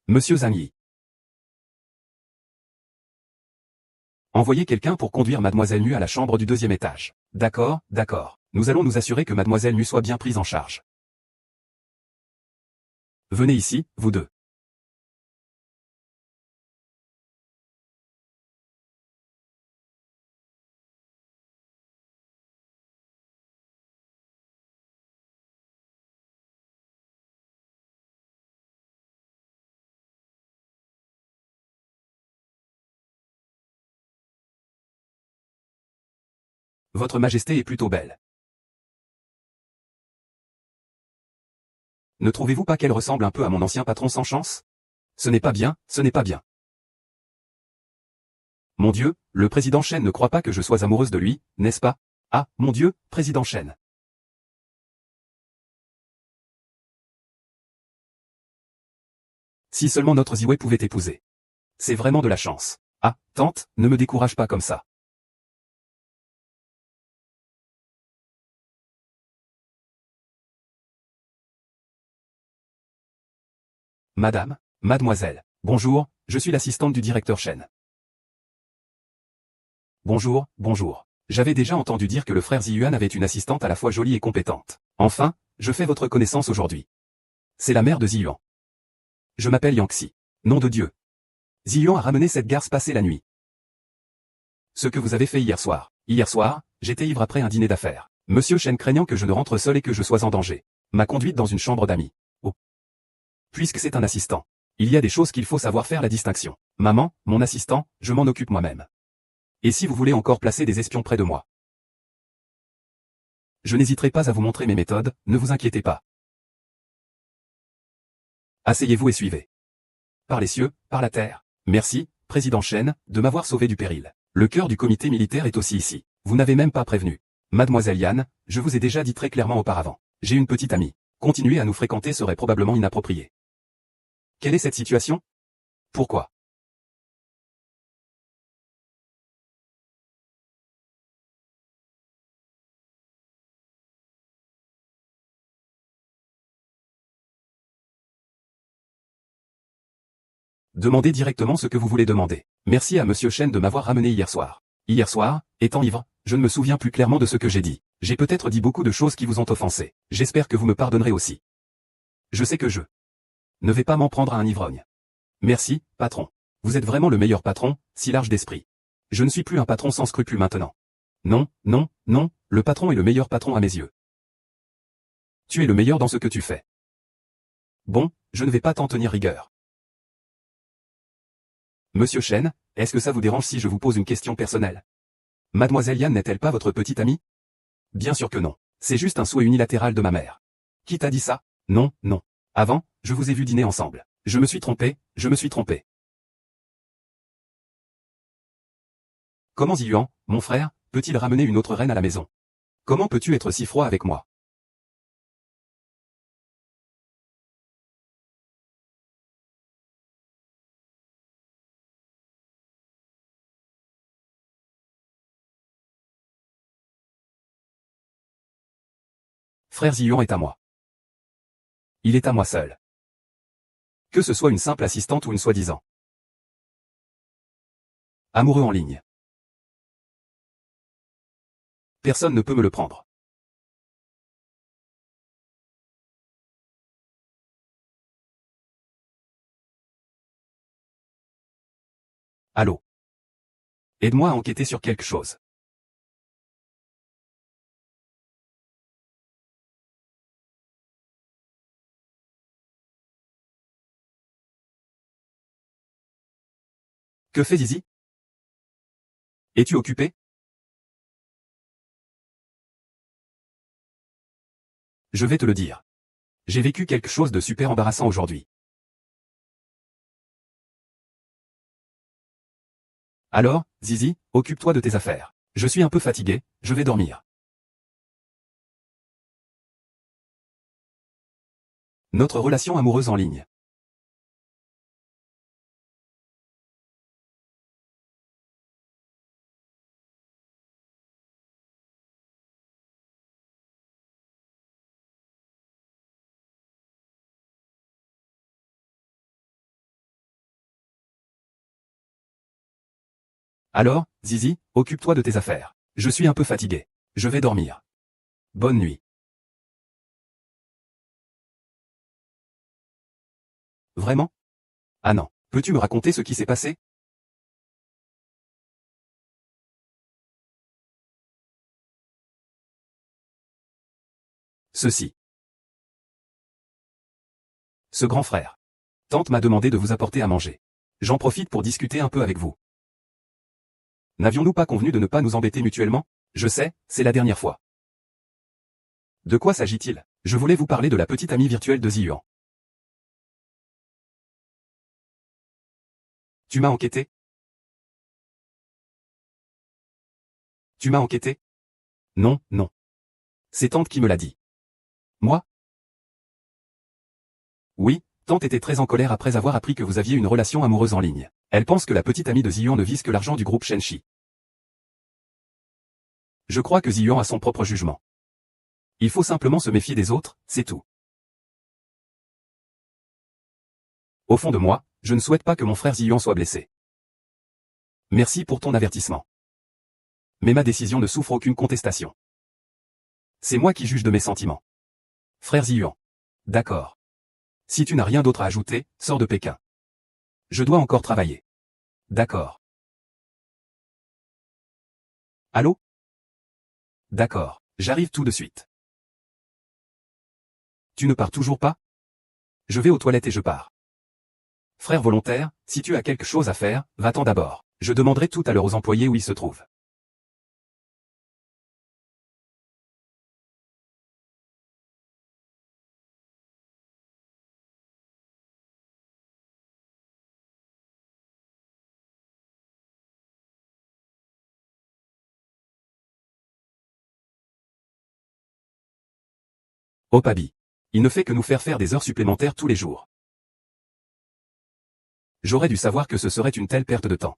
Monsieur Zhang Yi. Envoyez quelqu'un pour conduire Mademoiselle Nu à la chambre du 2e étage. D'accord, d'accord. Nous allons nous assurer que Mademoiselle Nu soit bien prise en charge. Venez ici, vous deux. Votre Majesté est plutôt belle. Ne trouvez-vous pas qu'elle ressemble un peu à mon ancien patron sans chance? Ce n'est pas bien, ce n'est pas bien. Mon Dieu, le président Chen ne croit pas que je sois amoureuse de lui, n'est-ce pas? Ah, mon Dieu, président Chen. Si seulement notre Ziwei pouvait t'épouser. C'est vraiment de la chance. Ah, tante, ne me décourage pas comme ça. Madame, mademoiselle, bonjour, je suis l'assistante du directeur Chen. Bonjour, bonjour. J'avais déjà entendu dire que le frère Ziyuan avait une assistante à la fois jolie et compétente. Enfin, je fais votre connaissance aujourd'hui. C'est la mère de Ziyuan. Je m'appelle Yangxi. Nom de Dieu. Ziyuan a ramené cette garce passée la nuit. Ce que vous avez fait hier soir. Hier soir, j'étais ivre après un dîner d'affaires. Monsieur Chen craignant que je ne rentre seul et que je sois en danger, m'a conduite dans une chambre d'amis. Oh. Puisque c'est un assistant. Il y a des choses qu'il faut savoir faire la distinction. Maman, mon assistant, je m'en occupe moi-même. Et si vous voulez encore placer des espions près de moi, je n'hésiterai pas à vous montrer mes méthodes, ne vous inquiétez pas. Asseyez-vous et suivez. Par les cieux, par la terre. Merci, président Chen, de m'avoir sauvé du péril. Le cœur du comité militaire est aussi ici. Vous n'avez même pas prévenu. Mademoiselle Yan, je vous ai déjà dit très clairement auparavant. J'ai une petite amie. Continuer à nous fréquenter serait probablement inapproprié. Quelle est cette situation? Pourquoi? Demandez directement ce que vous voulez demander. Merci à Monsieur Chen de m'avoir ramené hier soir. Hier soir, étant ivre, je ne me souviens plus clairement de ce que j'ai dit. J'ai peut-être dit beaucoup de choses qui vous ont offensé. J'espère que vous me pardonnerez aussi. Je sais que je ne vais pas m'en prendre à un ivrogne. Merci, patron. Vous êtes vraiment le meilleur patron, si large d'esprit. Je ne suis plus un patron sans scrupules maintenant. Non, non, non, le patron est le meilleur patron à mes yeux. Tu es le meilleur dans ce que tu fais. Bon, je ne vais pas t'en tenir rigueur. Monsieur Chen, est-ce que ça vous dérange si je vous pose une question personnelle? Mademoiselle Yan n'est-elle pas votre petite amie? Bien sûr que non. C'est juste un souhait unilatéral de ma mère. Qui t'a dit ça? Non, non. Avant, je vous ai vu dîner ensemble. Je me suis trompé, je me suis trompé. Comment Ziyuan, mon frère, peut-il ramener une autre reine à la maison? Comment peux-tu être si froid avec moi? Frère Ziyuan est à moi. Il est à moi seul. Que ce soit une simple assistante ou une soi-disant. Amoureux en ligne. Personne ne peut me le prendre. Allô? Aide-moi à enquêter sur quelque chose. Que fait Zizi? Es-tu occupé? Je vais te le dire. J'ai vécu quelque chose de super embarrassant aujourd'hui. Alors, Zizi, occupe-toi de tes affaires. Je suis un peu fatigué, je vais dormir. Notre relation amoureuse en ligne. Alors, Zizi, occupe-toi de tes affaires. Je suis un peu fatigué. Je vais dormir. Bonne nuit. Vraiment? Ah non. Peux-tu me raconter ce qui s'est passé? Ceci. Ce grand frère. Tante m'a demandé de vous apporter à manger. J'en profite pour discuter un peu avec vous. N'avions-nous pas convenu de ne pas nous embêter mutuellement? Je sais, c'est la dernière fois. De quoi s'agit-il? Je voulais vous parler de la petite amie virtuelle de Ziyuan. Tu m'as enquêté? Tu m'as enquêté? Non, non. C'est Tante qui me l'a dit. Moi? Oui, Tante était très en colère après avoir appris que vous aviez une relation amoureuse en ligne. Elle pense que la petite amie de Ziyuan ne vise que l'argent du groupe Shenshi. Je crois que Ziyuan a son propre jugement. Il faut simplement se méfier des autres, c'est tout. Au fond de moi, je ne souhaite pas que mon frère Ziyuan soit blessé. Merci pour ton avertissement. Mais ma décision ne souffre aucune contestation. C'est moi qui juge de mes sentiments. Frère Ziyuan. D'accord. Si tu n'as rien d'autre à ajouter, sors de Pékin. Je dois encore travailler. D'accord. Allô? D'accord. J'arrive tout de suite. Tu ne pars toujours pas? Je vais aux toilettes et je pars. Frère volontaire, si tu as quelque chose à faire, va-t'en d'abord. Je demanderai tout à l'heure aux employés où ils se trouvent. Oh Pabi. Il ne fait que nous faire des heures supplémentaires tous les jours. J'aurais dû savoir que ce serait une telle perte de temps.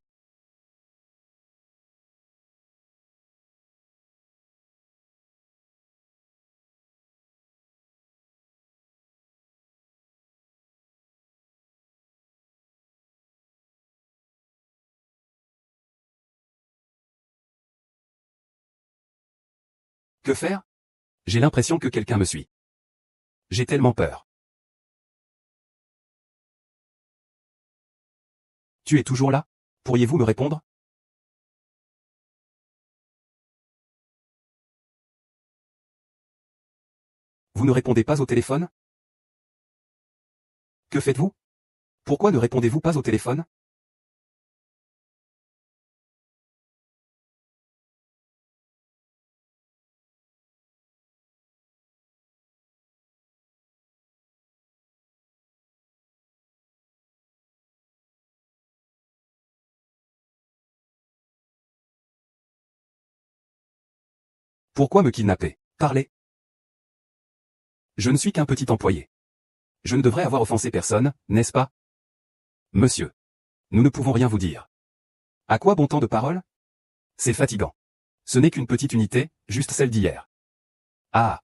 Que faire? J'ai l'impression que quelqu'un me suit. J'ai tellement peur. Tu es toujours là? Pourriez-vous me répondre? Vous ne répondez pas au téléphone? Que faites-vous? Pourquoi ne répondez-vous pas au téléphone? Pourquoi me kidnapper? Parlez. Je ne suis qu'un petit employé. Je ne devrais avoir offensé personne, n'est-ce pas? Monsieur. Nous ne pouvons rien vous dire. À quoi bon temps de paroles? C'est fatigant. Ce n'est qu'une petite unité, juste celle d'hier. Ah.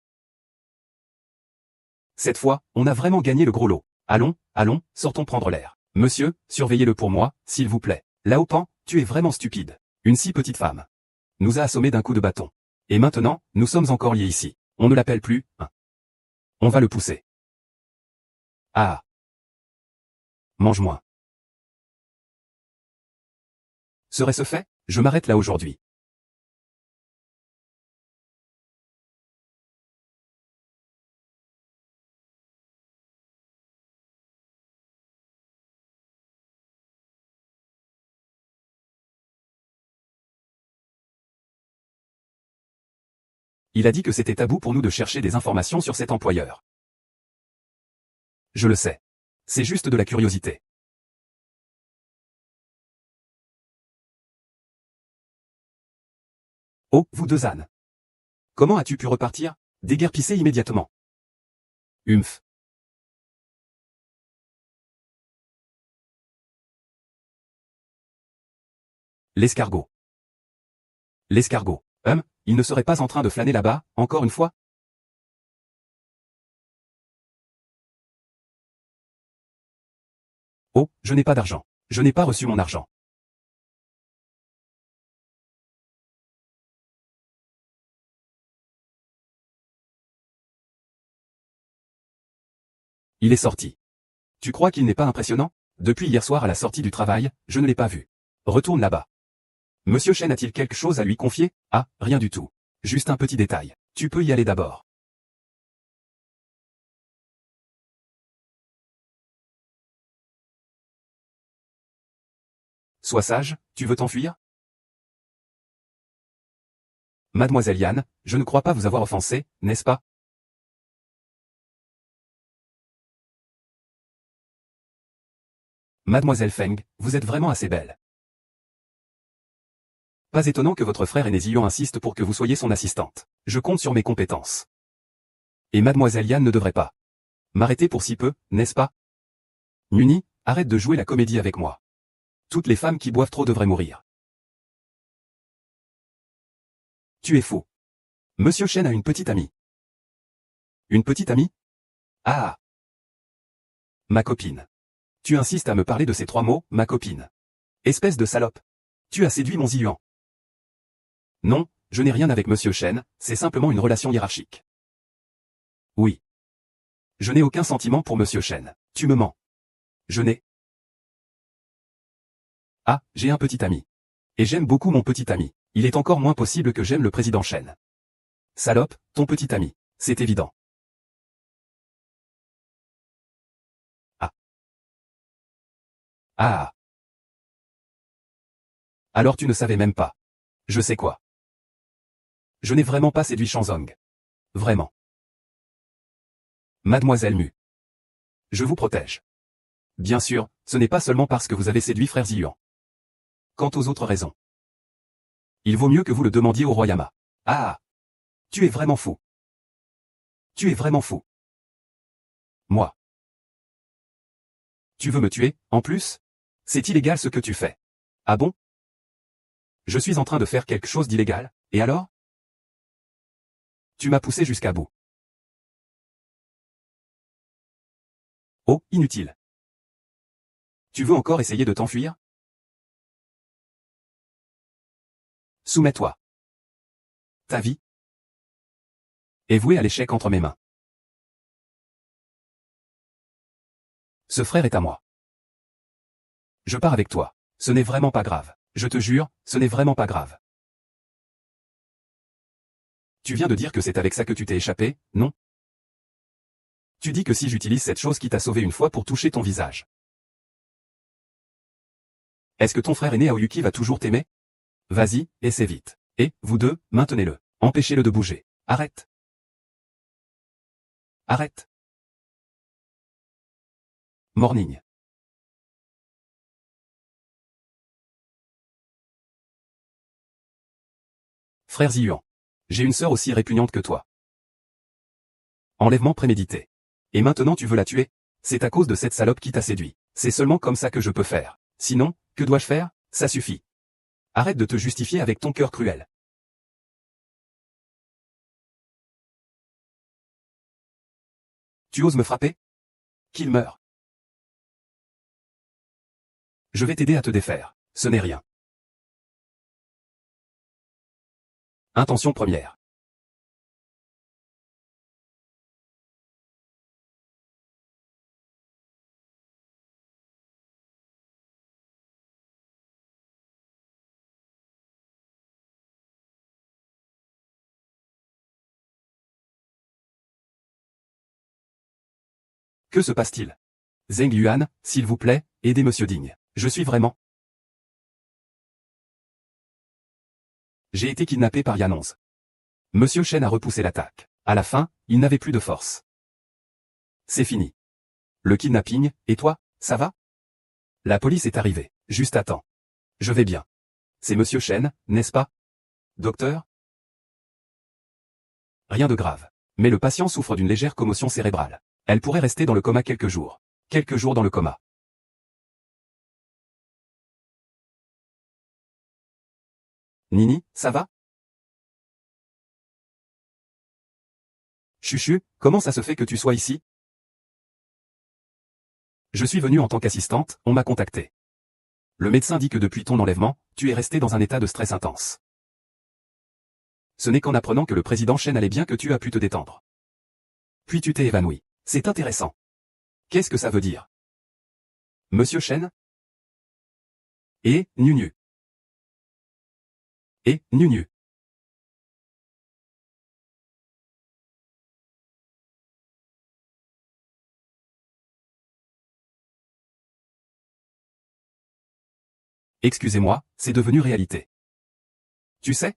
Cette fois, on a vraiment gagné le gros lot. Allons, allons, sortons prendre l'air. Monsieur, surveillez-le pour moi, s'il vous plaît. Lao Pan, tu es vraiment stupide. Une si petite femme nous a assommés d'un coup de bâton. Et maintenant, nous sommes encore liés ici. On ne l'appelle plus, hein. On va le pousser. Ah. Mange moins. Serait-ce fait? Je m'arrête là aujourd'hui. Il a dit que c'était tabou pour nous de chercher des informations sur cet employeur. Je le sais. C'est juste de la curiosité. Oh, vous deux ânes. Comment as-tu pu repartir? Déguerpissez immédiatement. Humph. L'escargot. L'escargot. Il ne serait pas en train de flâner là-bas, encore une fois? Oh, je n'ai pas d'argent. Je n'ai pas reçu mon argent. Il est sorti. Tu crois qu'il n'est pas impressionnant? Depuis hier soir à la sortie du travail, je ne l'ai pas vu. Retourne là-bas. Monsieur Chen a-t-il quelque chose à lui confier? Ah, rien du tout. Juste un petit détail. Tu peux y aller d'abord. Sois sage, tu veux t'enfuir? Mademoiselle Yann, je ne crois pas vous avoir offensé, n'est-ce pas? Mademoiselle Feng, vous êtes vraiment assez belle. Pas étonnant que votre frère aîné Zion insiste pour que vous soyez son assistante. Je compte sur mes compétences. Et Mademoiselle Yann ne devrait pas m'arrêter pour si peu, n'est-ce pas? Nuni, arrête de jouer la comédie avec moi. Toutes les femmes qui boivent trop devraient mourir. Tu es fou. Monsieur Chen a une petite amie. Une petite amie? Ah, ma copine. Tu insistes à me parler de ces trois mots, ma copine. Espèce de salope. Tu as séduit mon Zion. Non, je n'ai rien avec Monsieur Chen, c'est simplement une relation hiérarchique. Oui. Je n'ai aucun sentiment pour Monsieur Chen. Tu me mens. Je n'ai. Ah, j'ai un petit ami. Et j'aime beaucoup mon petit ami. Il est encore moins possible que j'aime le président Chen. Salope, ton petit ami. C'est évident. Ah. Ah. Alors tu ne savais même pas. Je sais quoi. Je n'ai vraiment pas séduit Shanzong. Vraiment. Mademoiselle Mu. Je vous protège. Bien sûr, ce n'est pas seulement parce que vous avez séduit frère Zion. Quant aux autres raisons. Il vaut mieux que vous le demandiez au roi Yama. Ah. Tu es vraiment fou. Tu es vraiment fou. Moi. Tu veux me tuer, en plus? C'est illégal ce que tu fais. Ah bon? Je suis en train de faire quelque chose d'illégal, et alors? Tu m'as poussé jusqu'à bout. Oh, inutile. Tu veux encore essayer de t'enfuir? Soumets-toi. Ta vie est vouée à l'échec entre mes mains. Ce frère est à moi. Je pars avec toi. Ce n'est vraiment pas grave. Je te jure, ce n'est vraiment pas grave. Tu viens de dire que c'est avec ça que tu t'es échappé, non? Tu dis que si j'utilise cette chose qui t'a sauvé une fois pour toucher ton visage. Est-ce que ton frère aîné Aoyuki va toujours t'aimer? Vas-y, essaie vite. Et, vous deux, maintenez-le. Empêchez-le de bouger. Arrête. Arrête. Morning. Frère Ziuan. J'ai une sœur aussi répugnante que toi. Enlèvement prémédité. Et maintenant tu veux la tuer? C'est à cause de cette salope qui t'a séduit. C'est seulement comme ça que je peux faire. Sinon, que dois-je faire? Ça suffit. Arrête de te justifier avec ton cœur cruel. Tu oses me frapper? Qu'il meure. Je vais t'aider à te défaire. Ce n'est rien. Intention première. Que se passe-t-il? Zheng Yuan, s'il vous plaît, aidez Monsieur Ding. Je suis vraiment... J'ai été kidnappé par Yanonze. Monsieur Shen a repoussé l'attaque. À la fin, il n'avait plus de force. C'est fini. Le kidnapping, et toi, ça va? La police est arrivée. Juste à temps. Je vais bien. C'est Monsieur Shen, n'est-ce pas? Docteur? Rien de grave. Mais le patient souffre d'une légère commotion cérébrale. Elle pourrait rester dans le coma quelques jours. Quelques jours dans le coma. Nini, ça va? Chuchu, comment ça se fait que tu sois ici? Je suis venue en tant qu'assistante, on m'a contacté. Le médecin dit que depuis ton enlèvement, tu es resté dans un état de stress intense. Ce n'est qu'en apprenant que le président Shen allait bien que tu as pu te détendre. Puis tu t'es évanoui. C'est intéressant. Qu'est-ce que ça veut dire? Monsieur Shen? Et, nu. Et, nu. Excusez-moi, c'est devenu réalité. Tu sais?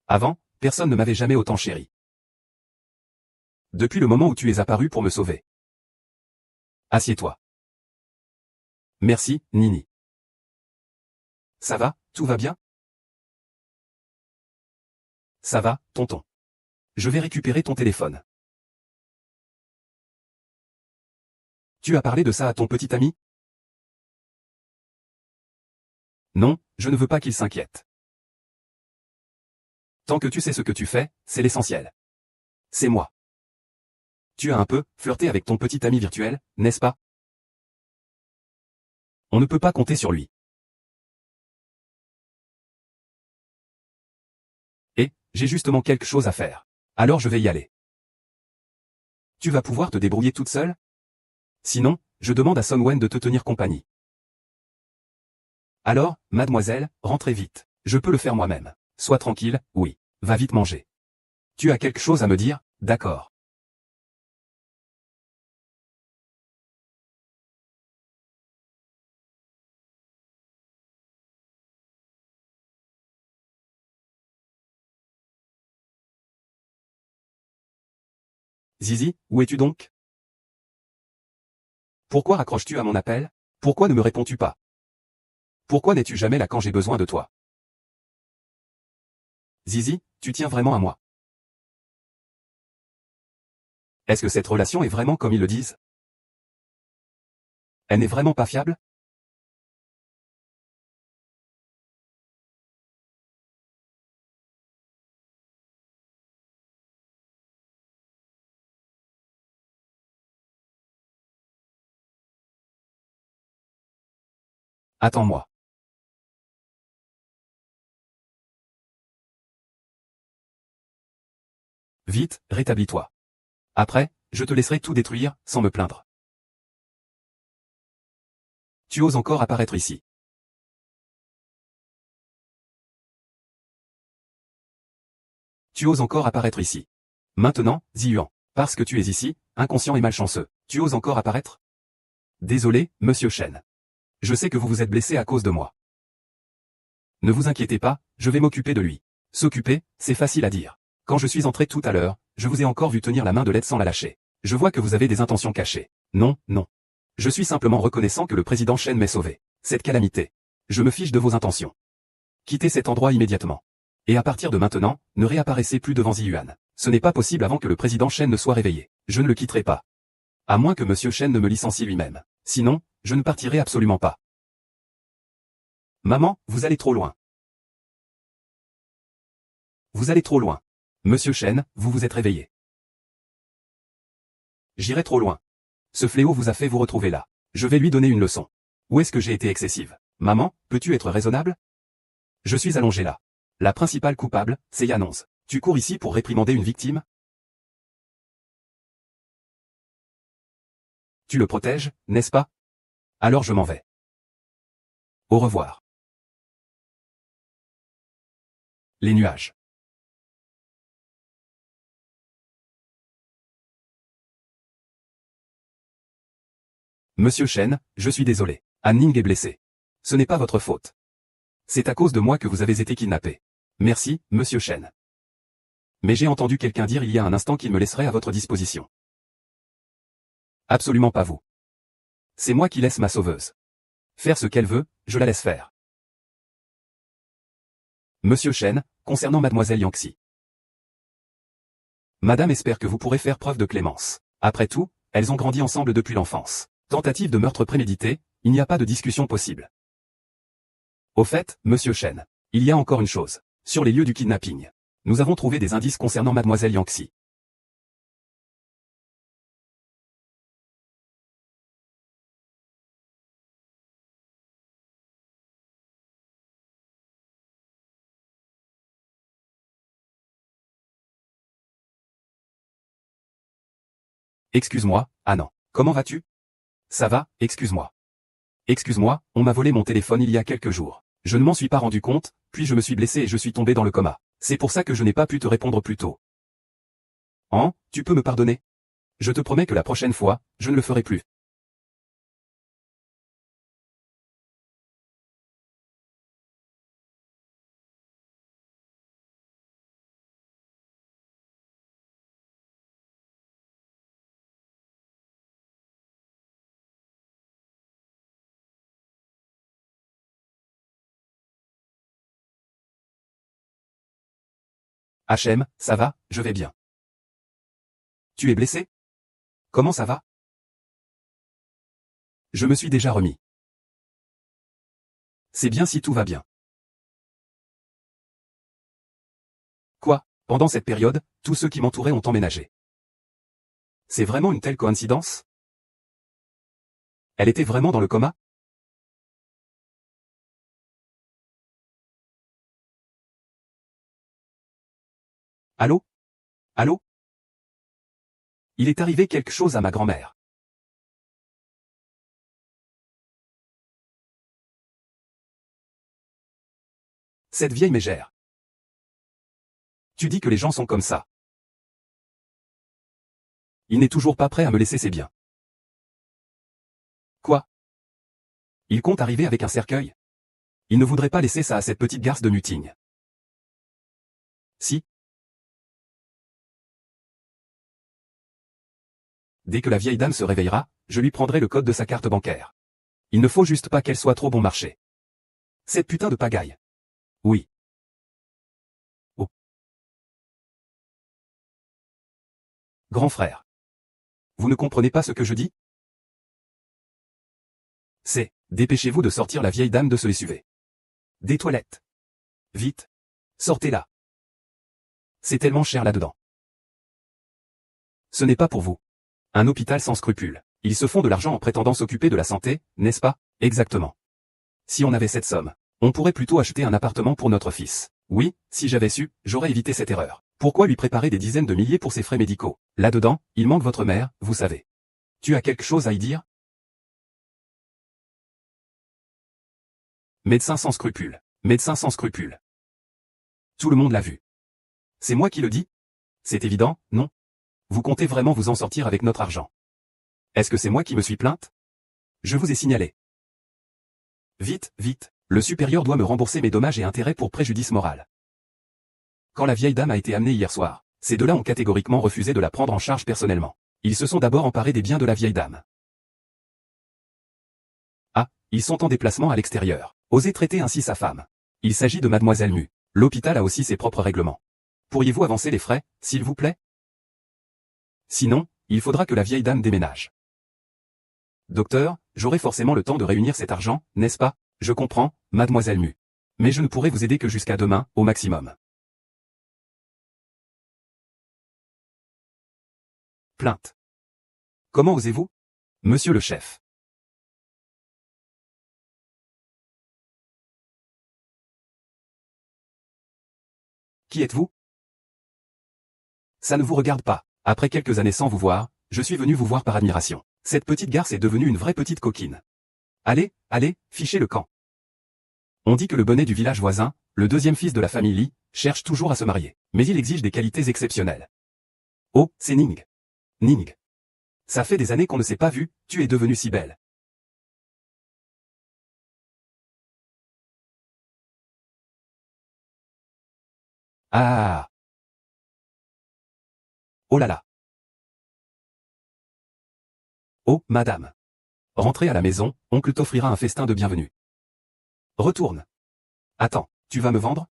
Avant, personne ne m'avait jamais autant chéri. Depuis le moment où tu es apparu pour me sauver. Assieds-toi. Merci, Nini. Ça va, tout va bien? Ça va, tonton. Je vais récupérer ton téléphone. Tu as parlé de ça à ton petit ami? Non, je ne veux pas qu'il s'inquiète. Tant que tu sais ce que tu fais, c'est l'essentiel. C'est moi. Tu as un peu flirté avec ton petit ami virtuel, n'est-ce pas? On ne peut pas compter sur lui. Et, j'ai justement quelque chose à faire. Alors je vais y aller. Tu vas pouvoir te débrouiller toute seule? Sinon, je demande à Son Wen de te tenir compagnie. Alors, mademoiselle, rentrez vite. Je peux le faire moi-même. Sois tranquille, oui. Va vite manger. Tu as quelque chose à me dire? D'accord. Zizi, où es-tu donc? Pourquoi raccroches-tu à mon appel? Pourquoi ne me réponds-tu pas? Pourquoi n'es-tu jamais là quand j'ai besoin de toi? Zizi, tu tiens vraiment à moi. Est-ce que cette relation est vraiment comme ils le disent? Elle n'est vraiment pas fiable? Attends-moi. Vite, rétablis-toi. Après, je te laisserai tout détruire, sans me plaindre. Tu oses encore apparaître ici. Tu oses encore apparaître ici. Maintenant, Ziyuan. Parce que tu es ici, inconscient et malchanceux. Tu oses encore apparaître? Désolé, monsieur Shen. Je sais que vous vous êtes blessé à cause de moi. Ne vous inquiétez pas, je vais m'occuper de lui. S'occuper, c'est facile à dire. Quand je suis entré tout à l'heure, je vous ai encore vu tenir la main de l'aide sans la lâcher. Je vois que vous avez des intentions cachées. Non, non. Je suis simplement reconnaissant que le président Shen m'ait sauvé. Cette calamité. Je me fiche de vos intentions. Quittez cet endroit immédiatement. Et à partir de maintenant, ne réapparaissez plus devant Ziyuan. Ce n'est pas possible avant que le président Shen ne soit réveillé. Je ne le quitterai pas. À moins que monsieur Shen ne me licencie lui-même. Sinon, je ne partirai absolument pas. Maman, vous allez trop loin. Vous allez trop loin. Monsieur Shen, vous vous êtes réveillé. J'irai trop loin. Ce fléau vous a fait vous retrouver là. Je vais lui donner une leçon. Où est-ce que j'ai été excessive? Maman, peux-tu être raisonnable? Je suis allongé là. La principale coupable, c'est Yanonze. Tu cours ici pour réprimander une victime? Tu le protèges, n'est-ce pas? Alors je m'en vais. Au revoir. Les nuages. Monsieur Chen, je suis désolé. Han Ning est blessé. Ce n'est pas votre faute. C'est à cause de moi que vous avez été kidnappé. Merci, Monsieur Chen. Mais j'ai entendu quelqu'un dire il y a un instant qu'il me laisserait à votre disposition. Absolument pas vous. C'est moi qui laisse ma sauveuse. Faire ce qu'elle veut, je la laisse faire. Monsieur Chen, concernant mademoiselle Yangxi. Madame espère que vous pourrez faire preuve de clémence. Après tout, elles ont grandi ensemble depuis l'enfance. Tentative de meurtre prémédité, il n'y a pas de discussion possible. Au fait, Monsieur Chen, il y a encore une chose. Sur les lieux du kidnapping, nous avons trouvé des indices concernant mademoiselle Yangxi. Excuse-moi, ah non. Comment vas-tu? Ça va, excuse-moi. Excuse-moi, on m'a volé mon téléphone il y a quelques jours. Je ne m'en suis pas rendu compte, puis je me suis blessé et je suis tombé dans le coma. C'est pour ça que je n'ai pas pu te répondre plus tôt. Tu peux me pardonner? Je te promets que la prochaine fois, je ne le ferai plus. HM, ça va, je vais bien. Tu es blessé? Comment ça va? Je me suis déjà remis. C'est bien si tout va bien. Quoi? Pendant cette période, tous ceux qui m'entouraient ont emménagé. C'est vraiment une telle coïncidence? Elle était vraiment dans le coma? Allô? Allô? Il est arrivé quelque chose à ma grand-mère. Cette vieille mégère. Tu dis que les gens sont comme ça. Il n'est toujours pas prêt à me laisser ses biens. Quoi? Il compte arriver avec un cercueil? Il ne voudrait pas laisser ça à cette petite garce de Nuting. Si. Dès que la vieille dame se réveillera, je lui prendrai le code de sa carte bancaire. Il ne faut juste pas qu'elle soit trop bon marché. Cette putain de pagaille. Oui. Oh. Grand frère. Vous ne comprenez pas ce que je dis? Dépêchez-vous de sortir la vieille dame de ce SUV. Des toilettes. Vite. Sortez-la. C'est tellement cher là-dedans. Ce n'est pas pour vous. Un hôpital sans scrupules. Ils se font de l'argent en prétendant s'occuper de la santé, n'est-ce pas? Exactement. Si on avait cette somme, on pourrait plutôt acheter un appartement pour notre fils. Oui, si j'avais su, j'aurais évité cette erreur. Pourquoi lui préparer des dizaines de milliers pour ses frais médicaux? Là-dedans, il manque votre mère, vous savez. Tu as quelque chose à y dire? Médecin sans scrupules. Médecin sans scrupules. Tout le monde l'a vu. C'est moi qui le dis? C'est évident, non? Vous comptez vraiment vous en sortir avec notre argent? Est-ce que c'est moi qui me suis plainte? Je vous ai signalé. Vite, vite, le supérieur doit me rembourser mes dommages et intérêts pour préjudice moral. Quand la vieille dame a été amenée hier soir, ces deux-là ont catégoriquement refusé de la prendre en charge personnellement. Ils se sont d'abord emparés des biens de la vieille dame. Ah, ils sont en déplacement à l'extérieur. Osez traiter ainsi sa femme. Il s'agit de mademoiselle Mu. L'hôpital a aussi ses propres règlements. Pourriez-vous avancer les frais, s'il vous plaît? Sinon, il faudra que la vieille dame déménage. Docteur, j'aurai forcément le temps de réunir cet argent, n'est-ce pas? Je comprends, mademoiselle Mu. Mais je ne pourrai vous aider que jusqu'à demain, au maximum. Plainte. Comment osez-vous? Monsieur le chef. Qui êtes-vous? Ça ne vous regarde pas. Après quelques années sans vous voir, je suis venu vous voir par admiration. Cette petite garce est devenue une vraie petite coquine. Allez, allez, fichez le camp. On dit que le bonnet du village voisin, le deuxième fils de la famille Li, cherche toujours à se marier. Mais il exige des qualités exceptionnelles. Oh, c'est Ning. Ning. Ça fait des années qu'on ne s'est pas vu, tu es devenue si belle. Ah. Oh là là. Oh, madame. Rentrez à la maison, oncle t'offrira un festin de bienvenue. Retourne. Attends, tu vas me vendre?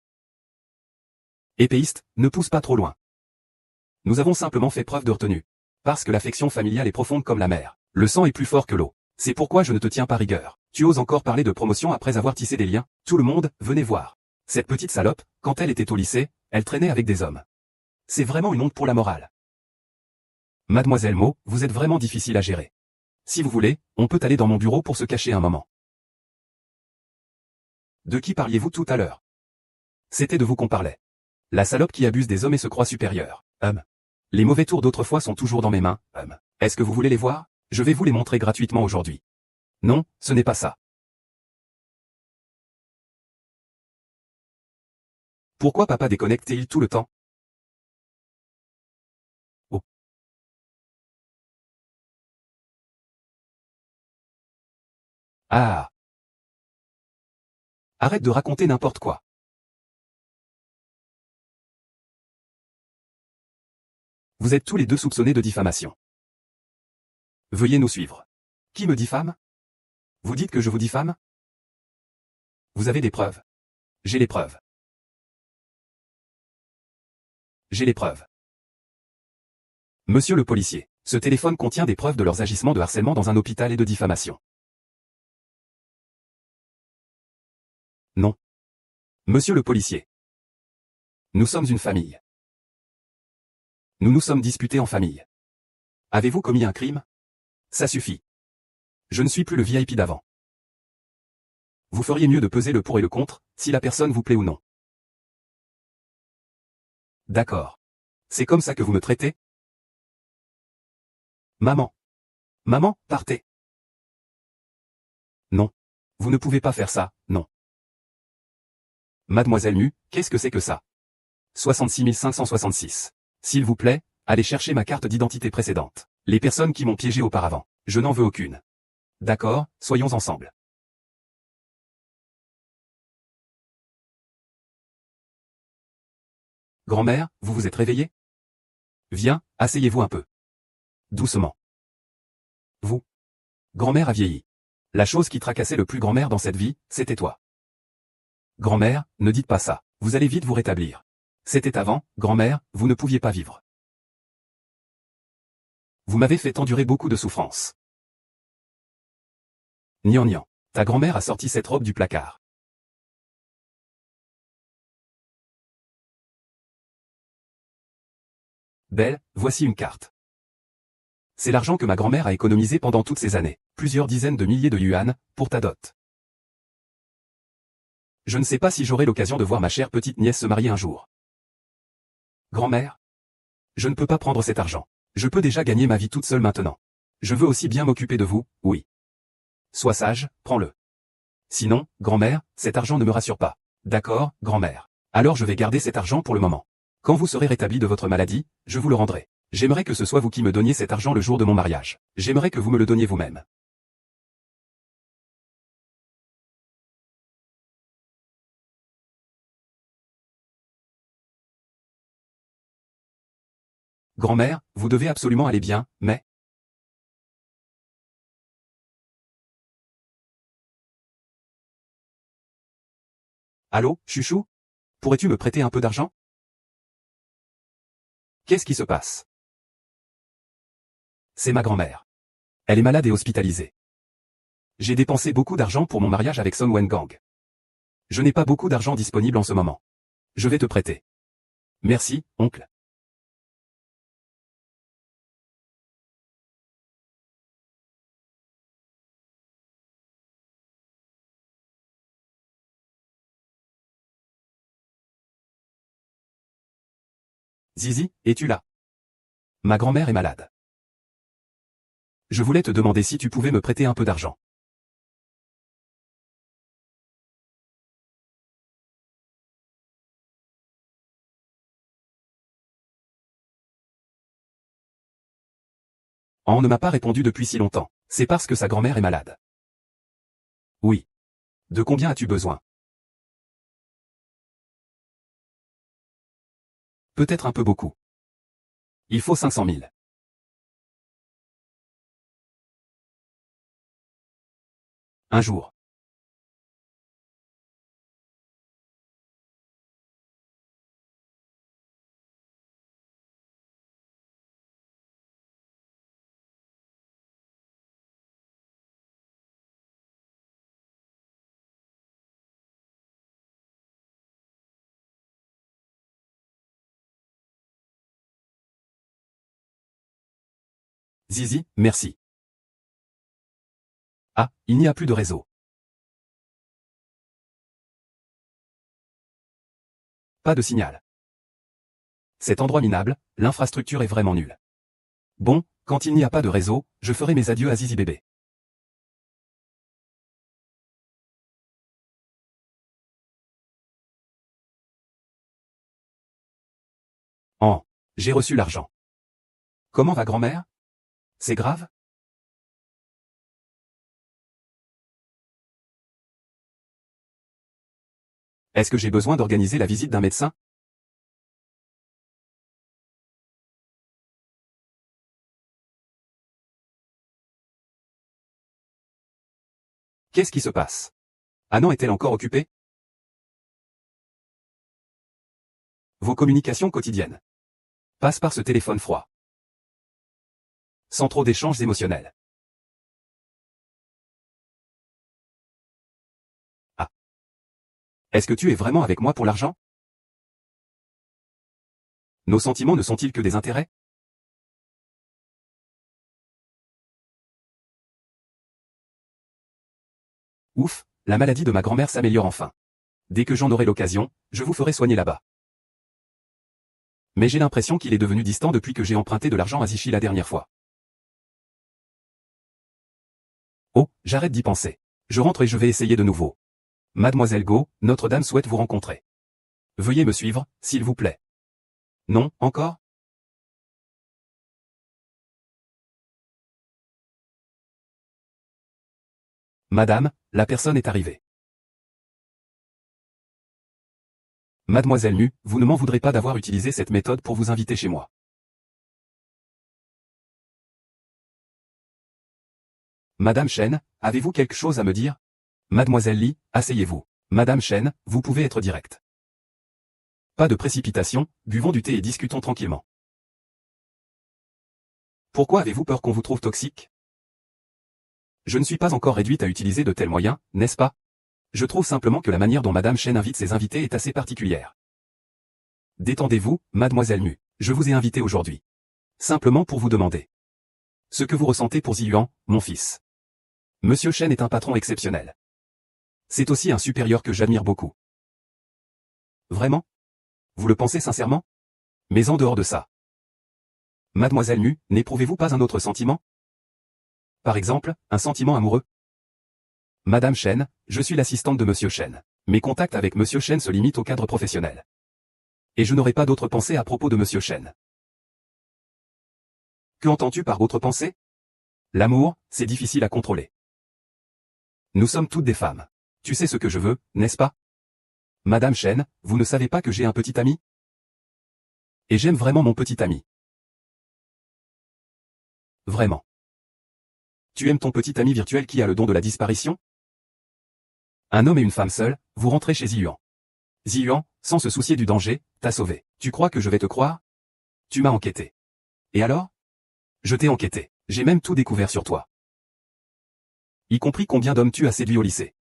Épéiste, ne pousse pas trop loin. Nous avons simplement fait preuve de retenue. Parce que l'affection familiale est profonde comme la mer. Le sang est plus fort que l'eau. C'est pourquoi je ne te tiens pas rigueur. Tu oses encore parler de promotion après avoir tissé des liens? Tout le monde, venez voir. Cette petite salope, quand elle était au lycée, elle traînait avec des hommes. C'est vraiment une honte pour la morale. Mademoiselle Mo, vous êtes vraiment difficile à gérer. Si vous voulez, on peut aller dans mon bureau pour se cacher un moment. De qui parliez-vous tout à l'heure? C'était de vous qu'on parlait. La salope qui abuse des hommes et se croit supérieure. Les mauvais tours d'autrefois sont toujours dans mes mains. Est-ce que vous voulez les voir? Je vais vous les montrer gratuitement aujourd'hui. Non, ce n'est pas ça. Pourquoi papa déconnecte-t-il tout le temps? Oh. Ah. Arrête de raconter n'importe quoi. Vous êtes tous les deux soupçonnés de diffamation. Veuillez nous suivre. Qui me diffame? Vous dites que je vous diffame? Vous avez des preuves. J'ai les preuves. J'ai les preuves. Monsieur le policier, ce téléphone contient des preuves de leurs agissements de harcèlement dans un hôpital et de diffamation. Non. Monsieur le policier. Nous sommes une famille. Nous nous sommes disputés en famille. Avez-vous commis un crime? Ça suffit. Je ne suis plus le VIP d'avant. Vous feriez mieux de peser le pour et le contre, si la personne vous plaît ou non. D'accord. C'est comme ça que vous me traitez? Maman. Maman, partez. Non. Vous ne pouvez pas faire ça, non. Mademoiselle Mu, qu'est-ce que c'est que ça? 66 566. S'il vous plaît, allez chercher ma carte d'identité précédente. Les personnes qui m'ont piégé auparavant, je n'en veux aucune. D'accord, soyons ensemble. Grand-mère, vous vous êtes réveillée? Viens, asseyez-vous un peu. Doucement. Vous. Grand-mère a vieilli. La chose qui tracassait le plus grand-mère dans cette vie, c'était toi. Grand-mère, ne dites pas ça, vous allez vite vous rétablir. C'était avant, grand-mère, vous ne pouviez pas vivre. Vous m'avez fait endurer beaucoup de souffrances. Nian nian. Ta grand-mère a sorti cette robe du placard. Belle, voici une carte. C'est l'argent que ma grand-mère a économisé pendant toutes ces années, plusieurs dizaines de milliers de yuan, pour ta dot. Je ne sais pas si j'aurai l'occasion de voir ma chère petite nièce se marier un jour. Grand-mère? Je ne peux pas prendre cet argent. Je peux déjà gagner ma vie toute seule maintenant. Je veux aussi bien m'occuper de vous, oui. Sois sage, prends-le. Sinon, grand-mère, cet argent ne me rassure pas. D'accord, grand-mère. Alors je vais garder cet argent pour le moment. Quand vous serez rétabli de votre maladie, je vous le rendrai. J'aimerais que ce soit vous qui me donniez cet argent le jour de mon mariage. J'aimerais que vous me le donniez vous-même. Grand-mère, vous devez absolument aller bien, mais... Allô, chouchou? Pourrais-tu me prêter un peu d'argent? Qu'est-ce qui se passe? C'est ma grand-mère. Elle est malade et hospitalisée. J'ai dépensé beaucoup d'argent pour mon mariage avec Song Wengang. Je n'ai pas beaucoup d'argent disponible en ce moment. Je vais te prêter. Merci, oncle. Zizi, es-tu là? Ma grand-mère est malade. Je voulais te demander si tu pouvais me prêter un peu d'argent. On ne m'a pas répondu depuis si longtemps. C'est parce que sa grand-mère est malade. Oui. De combien as-tu besoin? Peut-être un peu beaucoup. Il faut 500 000. Un jour. Zizi, merci. Ah, il n'y a plus de réseau. Pas de signal. Cet endroit minable, l'infrastructure est vraiment nulle. Bon, quand il n'y a pas de réseau, je ferai mes adieux à Zizi bébé. Oh, j'ai reçu l'argent. Comment va grand-mère? C'est grave? Est-ce que j'ai besoin d'organiser la visite d'un médecin? Qu'est-ce qui se passe? Annan est-elle encore occupée? Vos communications quotidiennes passent par ce téléphone froid. Sans trop d'échanges émotionnels. Ah. Est-ce que tu es vraiment avec moi pour l'argent? Nos sentiments ne sont-ils que des intérêts? Ouf, la maladie de ma grand-mère s'améliore enfin. Dès que j'en aurai l'occasion, je vous ferai soigner là-bas. Mais j'ai l'impression qu'il est devenu distant depuis que j'ai emprunté de l'argent à Zichi la dernière fois. Oh, j'arrête d'y penser. Je rentre et je vais essayer de nouveau. Mademoiselle Go, Notre-Dame souhaite vous rencontrer. Veuillez me suivre, s'il vous plaît. Non, encore? Madame, la personne est arrivée. Mademoiselle Mu, vous ne m'en voudrez pas d'avoir utilisé cette méthode pour vous inviter chez moi. Madame Chen, avez-vous quelque chose à me dire? Mademoiselle Li, asseyez-vous. Madame Chen, vous pouvez être directe. Pas de précipitation, buvons du thé et discutons tranquillement. Pourquoi avez-vous peur qu'on vous trouve toxique? Je ne suis pas encore réduite à utiliser de tels moyens, n'est-ce pas? Je trouve simplement que la manière dont Madame Chen invite ses invités est assez particulière. Détendez-vous, Mademoiselle Mu. Je vous ai invité aujourd'hui. Simplement pour vous demander ce que vous ressentez pour Ziyuan, mon fils. Monsieur Chen est un patron exceptionnel. C'est aussi un supérieur que j'admire beaucoup. Vraiment? Vous le pensez sincèrement? Mais en dehors de ça. Mademoiselle Mu, n'éprouvez-vous pas un autre sentiment? Par exemple, un sentiment amoureux? Madame Chen, je suis l'assistante de Monsieur Chen. Mes contacts avec Monsieur Chen se limitent au cadre professionnel. Et je n'aurai pas d'autres pensées à propos de Monsieur Chen. Que entends-tu par autre pensée? L'amour, c'est difficile à contrôler. Nous sommes toutes des femmes. Tu sais ce que je veux, n'est-ce pas? Madame Chen, vous ne savez pas que j'ai un petit ami? Et j'aime vraiment mon petit ami. Vraiment. Tu aimes ton petit ami virtuel qui a le don de la disparition? Un homme et une femme seuls, vous rentrez chez Ziyuan. Ziyuan, sans se soucier du danger, t'a sauvé. Tu crois que je vais te croire? Tu m'as enquêté. Et alors? Je t'ai enquêté. J'ai même tout découvert sur toi. Y compris combien d'hommes tu as séduit au lycée.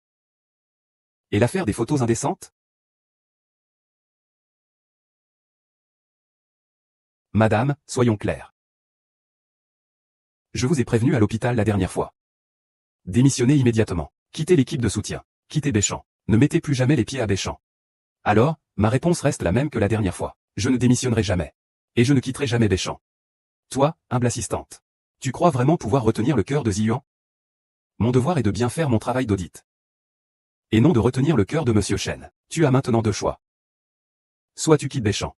Et l'affaire des photos indécentes? Madame, soyons clairs. Je vous ai prévenu à l'hôpital la dernière fois. Démissionnez immédiatement. Quittez l'équipe de soutien. Quittez Béchamp. Ne mettez plus jamais les pieds à Béchamp. Alors, ma réponse reste la même que la dernière fois. Je ne démissionnerai jamais. Et je ne quitterai jamais Béchamp. Toi, humble assistante. Tu crois vraiment pouvoir retenir le cœur de Ziyuan? Mon devoir est de bien faire mon travail d'audit. Et non de retenir le cœur de Monsieur Chen. Tu as maintenant deux choix. Soit tu quittes Béchamp.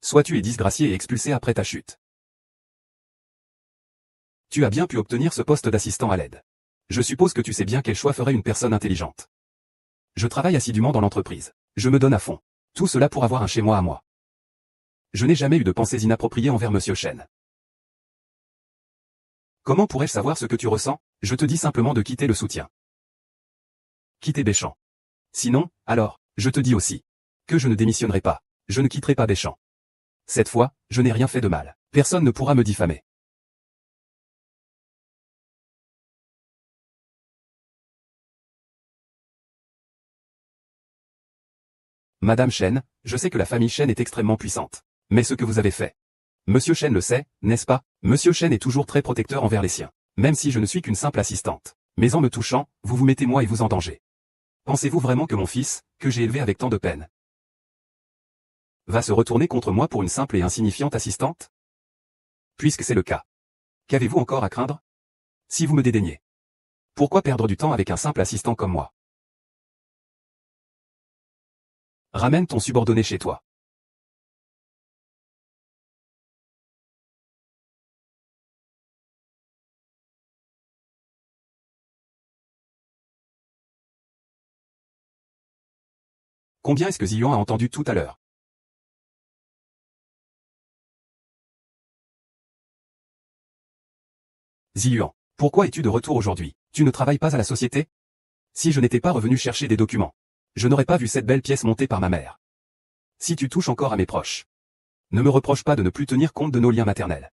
Soit tu es disgracié et expulsé après ta chute. Tu as bien pu obtenir ce poste d'assistant à l'aide. Je suppose que tu sais bien quel choix ferait une personne intelligente. Je travaille assidûment dans l'entreprise. Je me donne à fond. Tout cela pour avoir un chez moi à moi. Je n'ai jamais eu de pensées inappropriées envers Monsieur Chen. Comment pourrais-je savoir ce que tu ressens? Je te dis simplement de quitter le soutien. Quitter Béchamp. Sinon, alors, je te dis aussi que je ne démissionnerai pas. Je ne quitterai pas Béchamp. Cette fois, je n'ai rien fait de mal. Personne ne pourra me diffamer. Madame Chen, je sais que la famille Chen est extrêmement puissante. Mais ce que vous avez fait. Monsieur Chen le sait, n'est-ce pas? Monsieur Chen est toujours très protecteur envers les siens. Même si je ne suis qu'une simple assistante. Mais en me touchant, vous vous mettez moi et vous en danger. Pensez-vous vraiment que mon fils, que j'ai élevé avec tant de peine, va se retourner contre moi pour une simple et insignifiante assistante? Puisque c'est le cas. Qu'avez-vous encore à craindre? Si vous me dédaignez. Pourquoi perdre du temps avec un simple assistant comme moi? Ramène ton subordonné chez toi. Combien est-ce que Ziyuan a entendu tout à l'heure? Ziyuan, pourquoi es-tu de retour aujourd'hui? Tu ne travailles pas à la société? Si je n'étais pas revenu chercher des documents, je n'aurais pas vu cette belle pièce montée par ma mère. Si tu touches encore à mes proches, ne me reproche pas de ne plus tenir compte de nos liens maternels.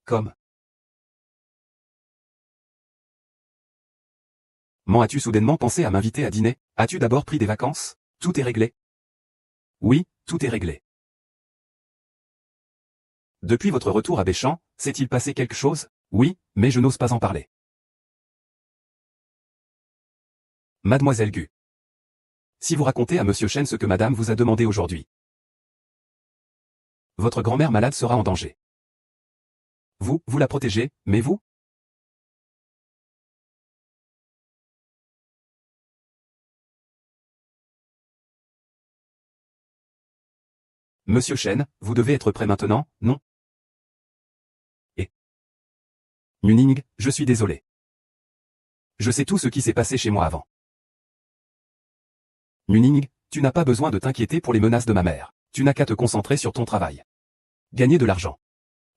Comme, as-tu soudainement pensé à m'inviter à dîner? As-tu d'abord pris des vacances? Tout est réglé? Oui, tout est réglé. Depuis votre retour à Béchamp, s'est-il passé quelque chose? Oui, mais je n'ose pas en parler. Mademoiselle Gu. Si vous racontez à Monsieur Chen ce que Madame vous a demandé aujourd'hui, votre grand-mère malade sera en danger. Vous la protégez, mais vous? Monsieur Chen, vous devez être prêt maintenant, non? Et Nuning, je suis désolé. Je sais tout ce qui s'est passé chez moi avant. Nuning, tu n'as pas besoin de t'inquiéter pour les menaces de ma mère. Tu n'as qu'à te concentrer sur ton travail. Gagner de l'argent.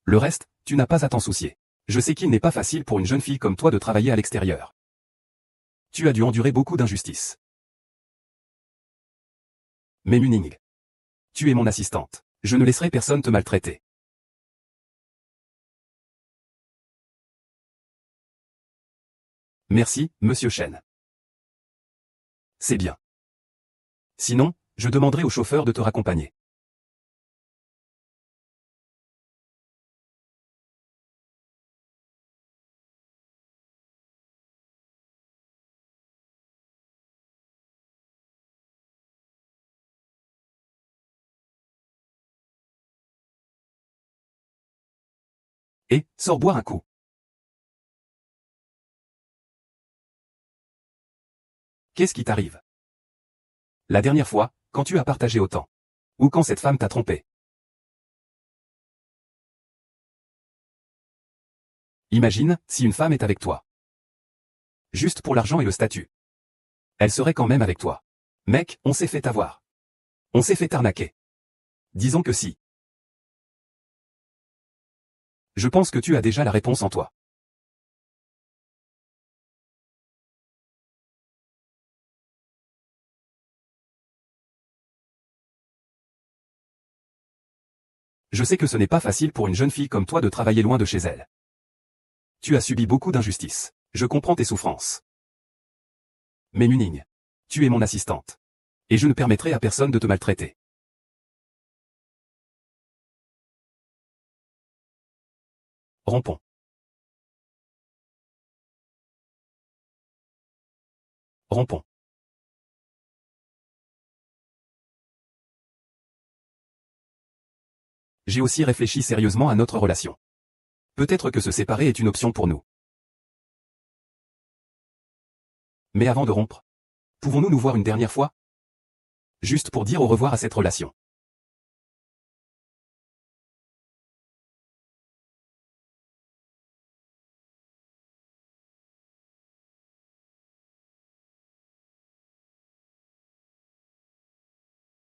Le reste, tu n'as pas à t'en soucier. Je sais qu'il n'est pas facile pour une jeune fille comme toi de travailler à l'extérieur. Tu as dû endurer beaucoup d'injustices. Mais Nuning, tu es mon assistante. Je ne laisserai personne te maltraiter. Merci, Monsieur Chen. C'est bien. Sinon, je demanderai au chauffeur de te raccompagner. Et, sors boire un coup. Qu'est-ce qui t'arrive? La dernière fois, quand tu as partagé autant. Ou quand cette femme t'a trompé. Imagine, si une femme est avec toi. Juste pour l'argent et le statut. Elle serait quand même avec toi. Mec, on s'est fait avoir. On s'est fait arnaquer. Disons que si. Je pense que tu as déjà la réponse en toi. Je sais que ce n'est pas facile pour une jeune fille comme toi de travailler loin de chez elle. Tu as subi beaucoup d'injustices. Je comprends tes souffrances. Mais Muning, tu es mon assistante. Et je ne permettrai à personne de te maltraiter. Rompons. Rompons. J'ai aussi réfléchi sérieusement à notre relation. Peut-être que se séparer est une option pour nous. Mais avant de rompre, pouvons-nous nous voir une dernière fois? Juste pour dire au revoir à cette relation.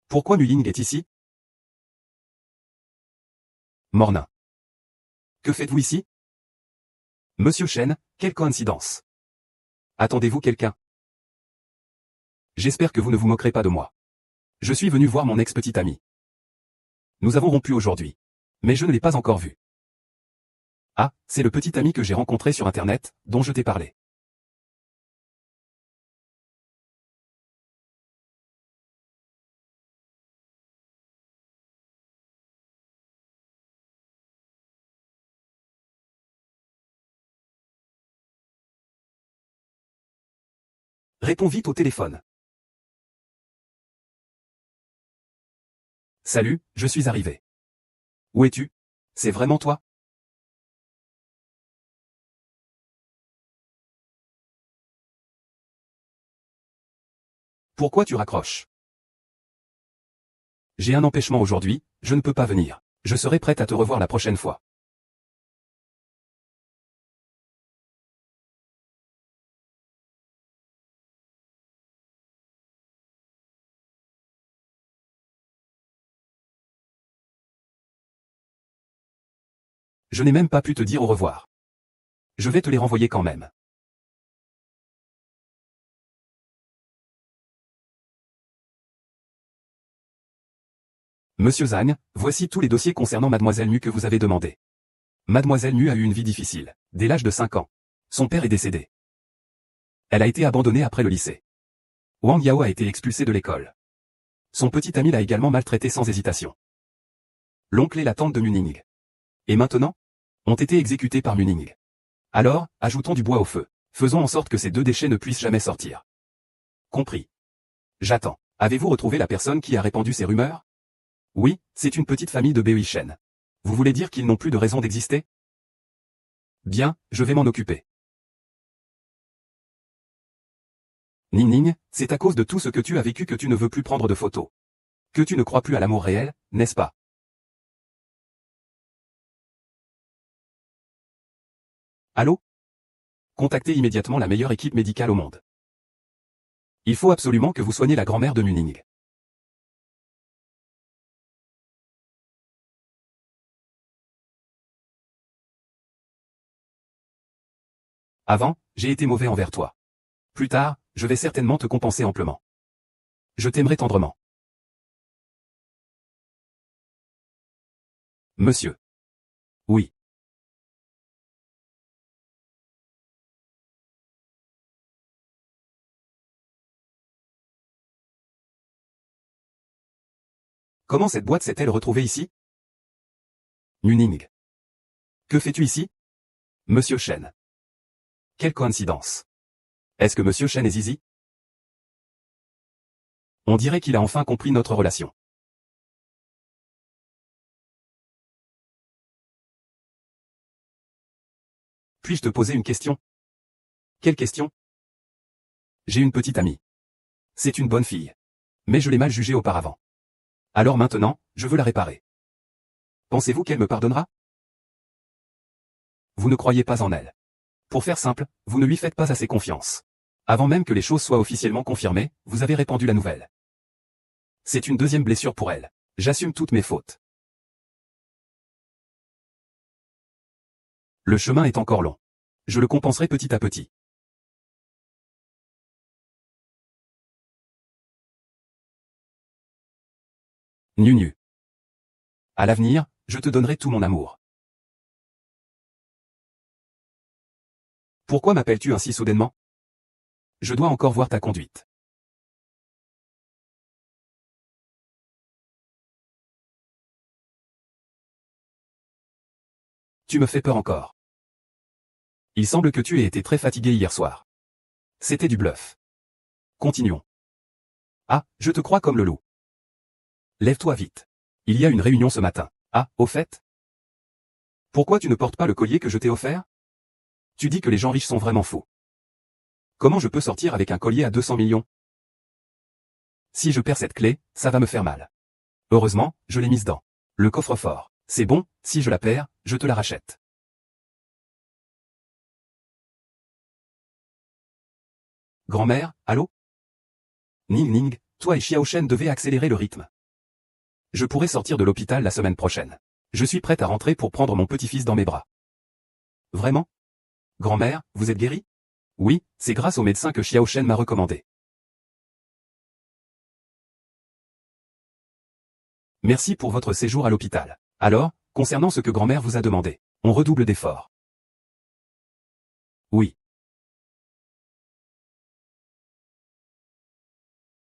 Pourquoi Muling est ici? Mornin. Que faites-vous ici? Monsieur Chen, quelle coïncidence. Attendez-vous quelqu'un? J'espère que vous ne vous moquerez pas de moi. Je suis venu voir mon ex-petite amie. Nous avons rompu aujourd'hui. Mais je ne l'ai pas encore vu. Ah, c'est le petit ami que j'ai rencontré sur Internet, dont je t'ai parlé. Réponds vite au téléphone. Salut, je suis arrivé. Où es-tu? C'est vraiment toi? Pourquoi tu raccroches? J'ai un empêchement aujourd'hui, je ne peux pas venir. Je serai prête à te revoir la prochaine fois. Je n'ai même pas pu te dire au revoir. Je vais te les renvoyer quand même. Monsieur Zhang, voici tous les dossiers concernant Mademoiselle Nu que vous avez demandés. Mademoiselle Nu a eu une vie difficile, dès l'âge de 5 ans. Son père est décédé. Elle a été abandonnée après le lycée. Wang Yao a été expulsé de l'école. Son petit ami l'a également maltraité sans hésitation. L'oncle et la tante de Muning. Et maintenant? Ont été exécutés par Muning. Alors, ajoutons du bois au feu. Faisons en sorte que ces deux déchets ne puissent jamais sortir. Compris. J'attends. Avez-vous retrouvé la personne qui a répandu ces rumeurs? Oui, c'est une petite famille de Bei Shen. Vous voulez dire qu'ils n'ont plus de raison d'exister? Bien, je vais m'en occuper. Ning Ning, c'est à cause de tout ce que tu as vécu que tu ne veux plus prendre de photos. Que tu ne crois plus à l'amour réel, n'est-ce pas? Allô? Contactez immédiatement la meilleure équipe médicale au monde. Il faut absolument que vous soigniez la grand-mère de Muning. Avant, j'ai été mauvais envers toi. Plus tard, je vais certainement te compenser amplement. Je t'aimerai tendrement. Monsieur. Oui. Comment cette boîte s'est-elle retrouvée ici? Muning. Que fais-tu ici? Monsieur Chen. Quelle coïncidence. Est-ce que Monsieur Chen est Zizi? On dirait qu'il a enfin compris notre relation. Puis-je te poser une question? Quelle question? J'ai une petite amie. C'est une bonne fille. Mais je l'ai mal jugée auparavant. Alors maintenant, je veux la réparer. Pensez-vous qu'elle me pardonnera? Vous ne croyez pas en elle. Pour faire simple, vous ne lui faites pas assez confiance. Avant même que les choses soient officiellement confirmées, vous avez répandu la nouvelle. C'est une deuxième blessure pour elle. J'assume toutes mes fautes. Le chemin est encore long. Je le compenserai petit à petit. Nu. À l'avenir, je te donnerai tout mon amour. Pourquoi m'appelles-tu ainsi soudainement? Je dois encore voir ta conduite. Tu me fais peur encore. Il semble que tu aies été très fatigué hier soir. C'était du bluff. Continuons. Ah, je te crois comme le loup. Lève-toi vite. Il y a une réunion ce matin. Ah, au fait? Pourquoi tu ne portes pas le collier que je t'ai offert? Tu dis que les gens riches sont vraiment fous. Comment je peux sortir avec un collier à 200 millions? Si je perds cette clé, ça va me faire mal. Heureusement, je l'ai mise dans le coffre-fort. C'est bon, si je la perds, je te la rachète. Grand-mère, allô? Ning Ning, toi et Xiao Shen devez accélérer le rythme. Je pourrai sortir de l'hôpital la semaine prochaine. Je suis prête à rentrer pour prendre mon petit-fils dans mes bras. Vraiment? Grand-mère, vous êtes guérie? Oui, c'est grâce au médecin que Xiao Shen m'a recommandé. Merci pour votre séjour à l'hôpital. Alors, concernant ce que grand-mère vous a demandé, on redouble d'efforts. Oui.